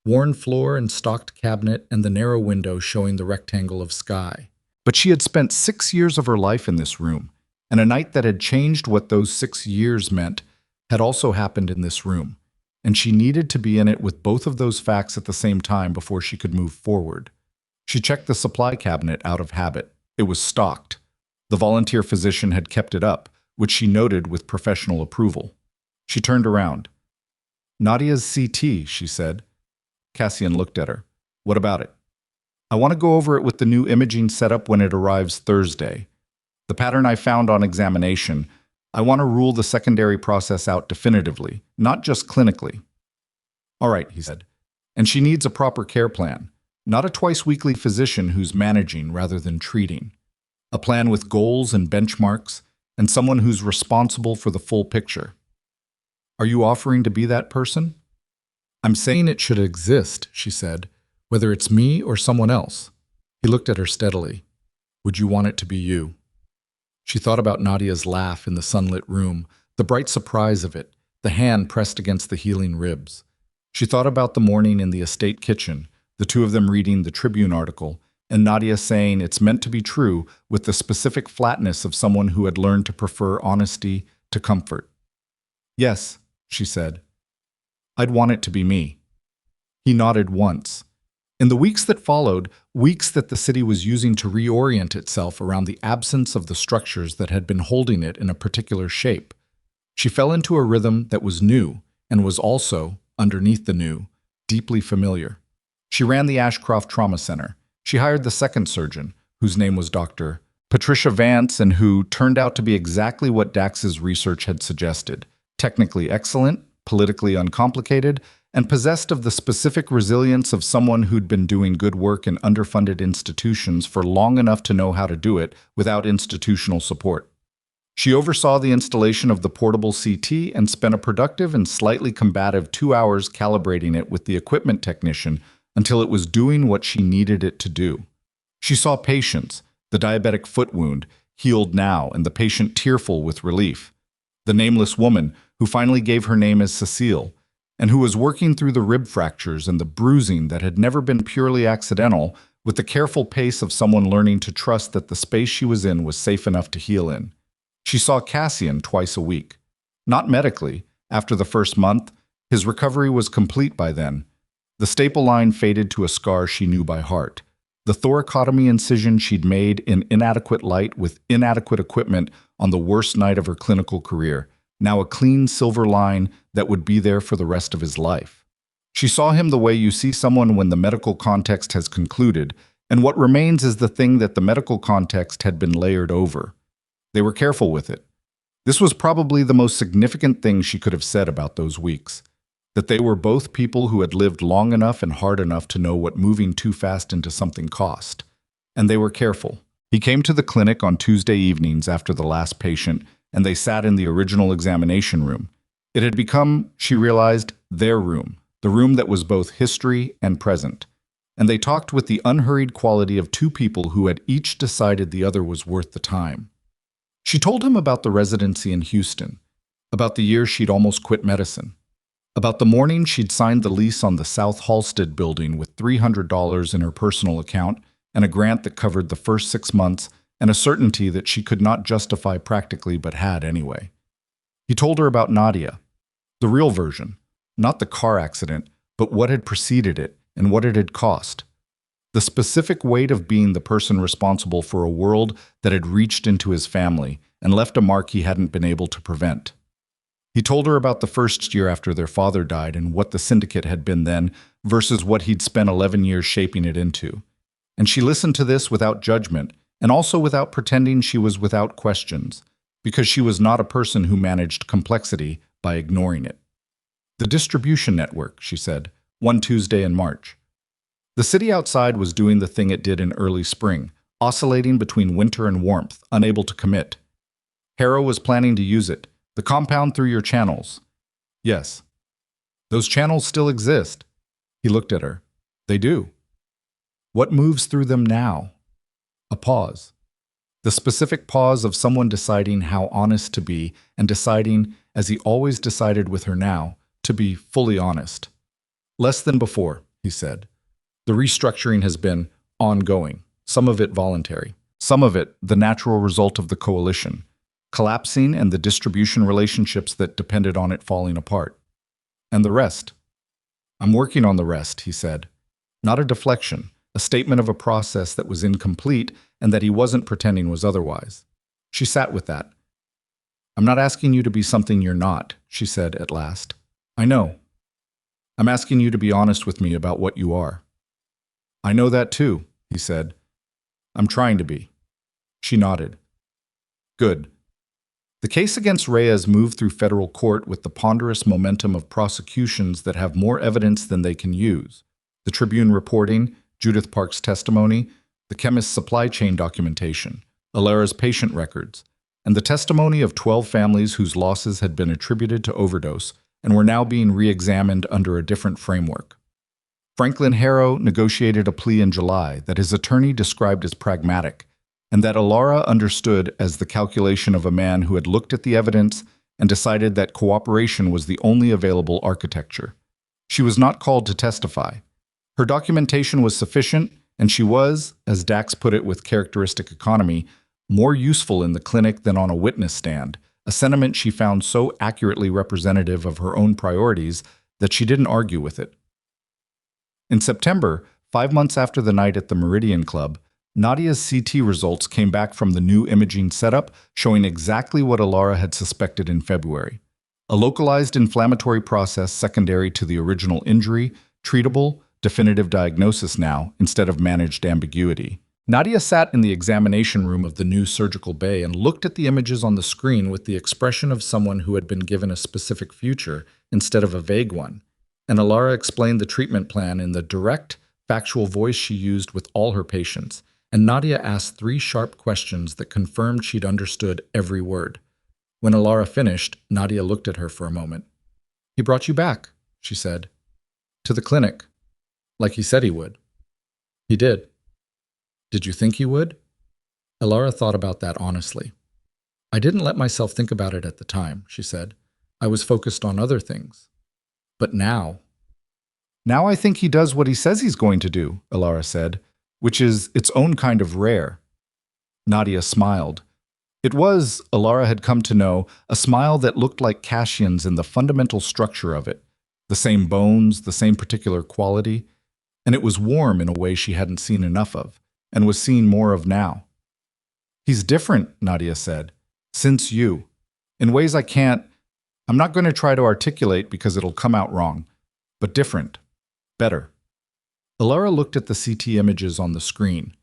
Worn floor and stocked cabinet and the narrow window showing the rectangle of sky. But she had spent 6 years of her life in this room, and a night that had changed what those 6 years meant had also happened in this room, and she needed to be in it with both of those facts at the same time before she could move forward. She checked the supply cabinet out of habit. It was stocked. The volunteer physician had kept it up, which she noted with professional approval. She turned around. "Nadia's CT," she said. Cassian looked at her. "What about it?" "I want to go over it with the new imaging setup when it arrives Thursday. The pattern I found on examination, I want to rule the secondary process out definitively, not just clinically." "All right," he said. And she needs a proper care plan, not a twice-weekly physician who's managing rather than treating. A plan with goals and benchmarks, and someone who's responsible for the full picture. Are you offering to be that person? I'm saying it should exist, she said, whether it's me or someone else. He looked at her steadily. Would you want it to be you? She thought about Nadia's laugh in the sunlit room, the bright surprise of it, the hand pressed against the healing ribs. She thought about the morning in the estate kitchen, the two of them reading the Tribune article, and Nadia saying it's meant to be true with the specific flatness of someone who had learned to prefer honesty to comfort. Yes, she said. I'd want it to be me. He nodded once. In the weeks that followed, weeks that the city was using to reorient itself around the absence of the structures that had been holding it in a particular shape, she fell into a rhythm that was new and was also, underneath the new, deeply familiar. She ran the Ashcroft Trauma Center. She hired the second surgeon, whose name was Dr. Patricia Vance, and who turned out to be exactly what Dax's research had suggested: technically excellent, politically uncomplicated, and possessed of the specific resilience of someone who'd been doing good work in underfunded institutions for long enough to know how to do it without institutional support. She oversaw the installation of the portable CT and spent a productive and slightly combative 2 hours calibrating it with the equipment technician until it was doing what she needed it to do. She saw patients, the diabetic foot wound, healed now and the patient tearful with relief. The nameless woman, who finally gave her name as Cecile, and who was working through the rib fractures and the bruising that had never been purely accidental, with the careful pace of someone learning to trust that the space she was in was safe enough to heal in. She saw Cassian twice a week. Not medically. After the first month, his recovery was complete by then. The staple line faded to a scar she knew by heart. The thoracotomy incision she'd made in inadequate light with inadequate equipment on the worst night of her clinical career, now a clean silver line that would be there for the rest of his life. She saw him the way you see someone when the medical context has concluded, and what remains is the thing that the medical context had been layered over. They were careful with it. This was probably the most significant thing she could have said about those weeks, that they were both people who had lived long enough and hard enough to know what moving too fast into something cost. And they were careful. He came to the clinic on Tuesday evenings after the last patient, and they sat in the original examination room. It had become, she realized, their room, the room that was both history and present. And they talked with the unhurried quality of two people who had each decided the other was worth the time. She told him about the residency in Houston, about the year she'd almost quit medicine, about the morning she'd signed the lease on the South Halstead building with $300 in her personal account and a grant that covered the first 6 months and a certainty that she could not justify practically but had anyway. He told her about Nadia, the real version, not the car accident, but what had preceded it and what it had cost. The specific weight of being the person responsible for a world that had reached into his family and left a mark he hadn't been able to prevent. He told her about the first year after their father died and what the syndicate had been then versus what he'd spent 11 years shaping it into. And she listened to this without judgment and also without pretending she was without questions, because she was not a person who managed complexity by ignoring it. The distribution network, she said, one Tuesday in March. The city outside was doing the thing it did in early spring, oscillating between winter and warmth, unable to commit. Harrow was planning to use it, the compound through your channels. Yes. Those channels still exist. He looked at her. They do. What moves through them now? A pause. The specific pause of someone deciding how honest to be and deciding, as he always decided with her now, to be fully honest. Less than before, he said. The restructuring has been ongoing, some of it voluntary, some of it the natural result of the coalition, collapsing and the distribution relationships that depended on it falling apart. And the rest. I'm working on the rest, he said. Not a deflection, a statement of a process that was incomplete and that he wasn't pretending was otherwise. She sat with that. I'm not asking you to be something you're not, she said at last. I know. I'm asking you to be honest with me about what you are. I know that too, he said. I'm trying to be. She nodded. Good. The case against Reyes moved through federal court with the ponderous momentum of prosecutions that have more evidence than they can use. The Tribune reporting, Judith Park's testimony, the chemist's supply chain documentation, Alara's patient records, and the testimony of 12 families whose losses had been attributed to overdose and were now being re-examined under a different framework. Franklin Harrow negotiated a plea in July that his attorney described as pragmatic, and that Alara understood as the calculation of a man who had looked at the evidence and decided that cooperation was the only available architecture. She was not called to testify. Her documentation was sufficient, and she was, as Dax put it with characteristic economy, more useful in the clinic than on a witness stand, a sentiment she found so accurately representative of her own priorities that she didn't argue with it. In September, 5 months after the night at the Meridian Club, Nadia's CT results came back from the new imaging setup, showing exactly what Alara had suspected in February. A localized inflammatory process secondary to the original injury, treatable, definitive diagnosis now, instead of managed ambiguity. Nadia sat in the examination room of the new surgical bay and looked at the images on the screen with the expression of someone who had been given a specific future instead of a vague one. And Alara explained the treatment plan in the direct, factual voice she used with all her patients, and Nadia asked 3 sharp questions that confirmed she'd understood every word. When Alara finished, Nadia looked at her for a moment. "He brought you back," she said. "To the clinic. Like he said he would." "He did." "Did you think he would?" Alara thought about that honestly. "I didn't let myself think about it at the time," she said. "I was focused on other things. But now I think he does what he says he's going to do," Alara said, "which is its own kind of rare." Nadia smiled. It was, Alara had come to know, a smile that looked like Cassian's in the fundamental structure of it. The same bones, the same particular quality, and it was warm in a way she hadn't seen enough of, and was seeing more of now. "He's different," Nadia said, "since you. In ways I'm not going to try to articulate because it'll come out wrong, but different. Better." Alara looked at the CT images on the screen,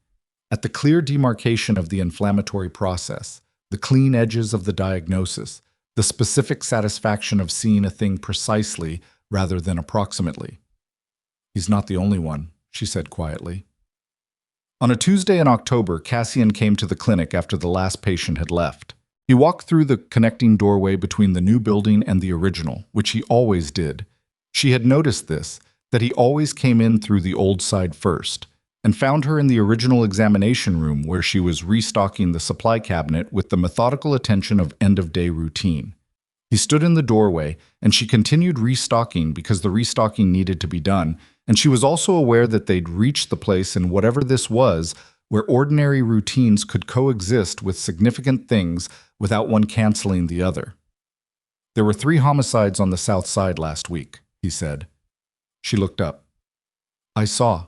at the clear demarcation of the inflammatory process, the clean edges of the diagnosis, the specific satisfaction of seeing a thing precisely rather than approximately. "He's not the only one," she said quietly. On a Tuesday in October, Cassian came to the clinic after the last patient had left. He walked through the connecting doorway between the new building and the original, which he always did. She had noticed this, that he always came in through the old side first, and found her in the original examination room where she was restocking the supply cabinet with the methodical attention of end-of-day routine. He stood in the doorway, and she continued restocking because the restocking needed to be done, and she was also aware that they'd reached the place in whatever this was where ordinary routines could coexist with significant things without one canceling the other. "There were 3 homicides on the south side last week," he said. She looked up. "I saw.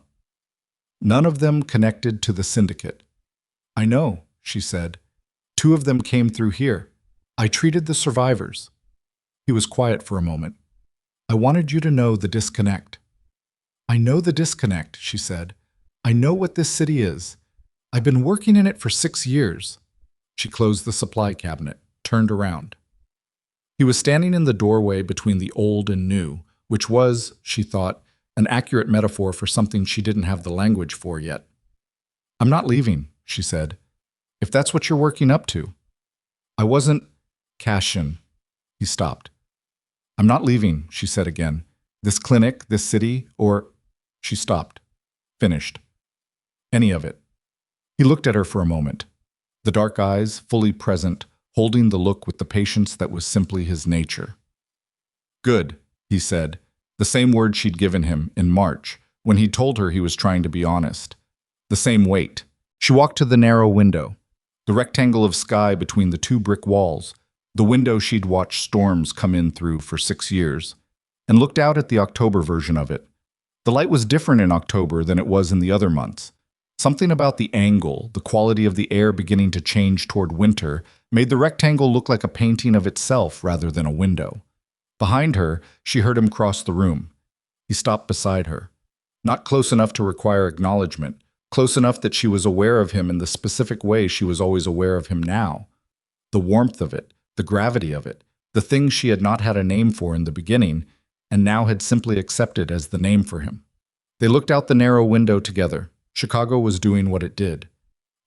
None of them connected to the syndicate." "I know," she said. "2 of them came through here. I treated the survivors." He was quiet for a moment. "I wanted you to know the disconnect." "I know the disconnect," she said. "I know what this city is. I've been working in it for 6 years. She closed the supply cabinet, turned around. He was standing in the doorway between the old and new, which was, she thought, an accurate metaphor for something she didn't have the language for yet. "I'm not leaving," she said, "if that's what you're working up to." "I wasn't, Cassian." He stopped. "I'm not leaving," she said again. "This clinic, this city, or—" She stopped. Finished. "Any of it." He looked at her for a moment. The dark eyes, fully present, holding the look with the patience that was simply his nature. "Good," he said, the same word she'd given him in March, when he told her he was trying to be honest. The same weight. She walked to the narrow window, the rectangle of sky between the 2 brick walls, the window she'd watched storms come in through for 6 years, and looked out at the October version of it. The light was different in October than it was in the other months. Something about the angle, the quality of the air beginning to change toward winter, made the rectangle look like a painting of itself rather than a window. Behind her, she heard him cross the room. He stopped beside her. Not close enough to require acknowledgement, close enough that she was aware of him in the specific way she was always aware of him now. The warmth of it, the gravity of it, the things she had not had a name for in the beginning, and now had simply accepted as the name for him. They looked out the narrow window together. Chicago was doing what it did.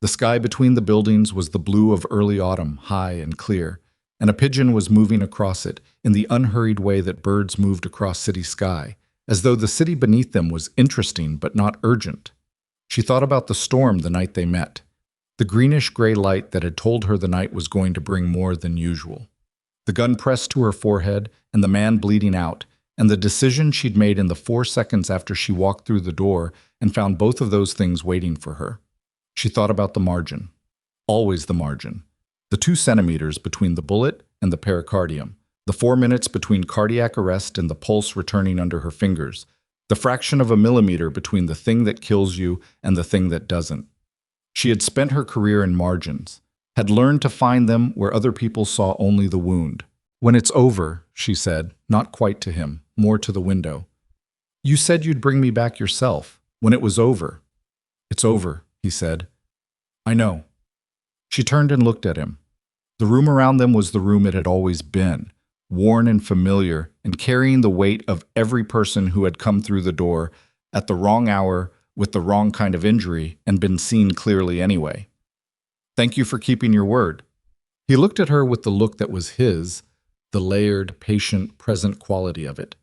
The sky between the buildings was the blue of early autumn, high and clear, and a pigeon was moving across it in the unhurried way that birds moved across city sky, as though the city beneath them was interesting but not urgent. She thought about the storm the night they met, the greenish-gray light that had told her the night was going to bring more than usual. The gun pressed to her forehead and the man bleeding out, and the decision she'd made in the 4 seconds after she walked through the door and found both of those things waiting for her. She thought about the margin. Always the margin. The 2 centimeters between the bullet and the pericardium. The 4 minutes between cardiac arrest and the pulse returning under her fingers. The fraction of a millimeter between the thing that kills you and the thing that doesn't. She had spent her career in margins, had learned to find them where other people saw only the wound. When it's over, she said, not quite to him, more to the window. You said you'd bring me back yourself, when it was over. It's over, he said. I know. She turned and looked at him. The room around them was the room it had always been, worn and familiar, and carrying the weight of every person who had come through the door at the wrong hour with the wrong kind of injury and been seen clearly anyway. Thank you for keeping your word. He looked at her with the look that was his, the layered, patient, present quality of it.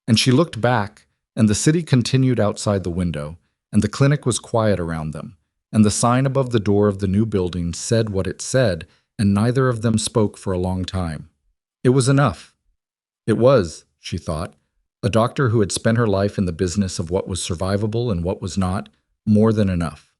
And she looked back, and the city continued outside the window, and the clinic was quiet around them, and the sign above the door of the new building said what it said, and neither of them spoke for a long time. It was enough. It was, she thought, a doctor who had spent her life in the business of what was survivable and what was not, more than enough.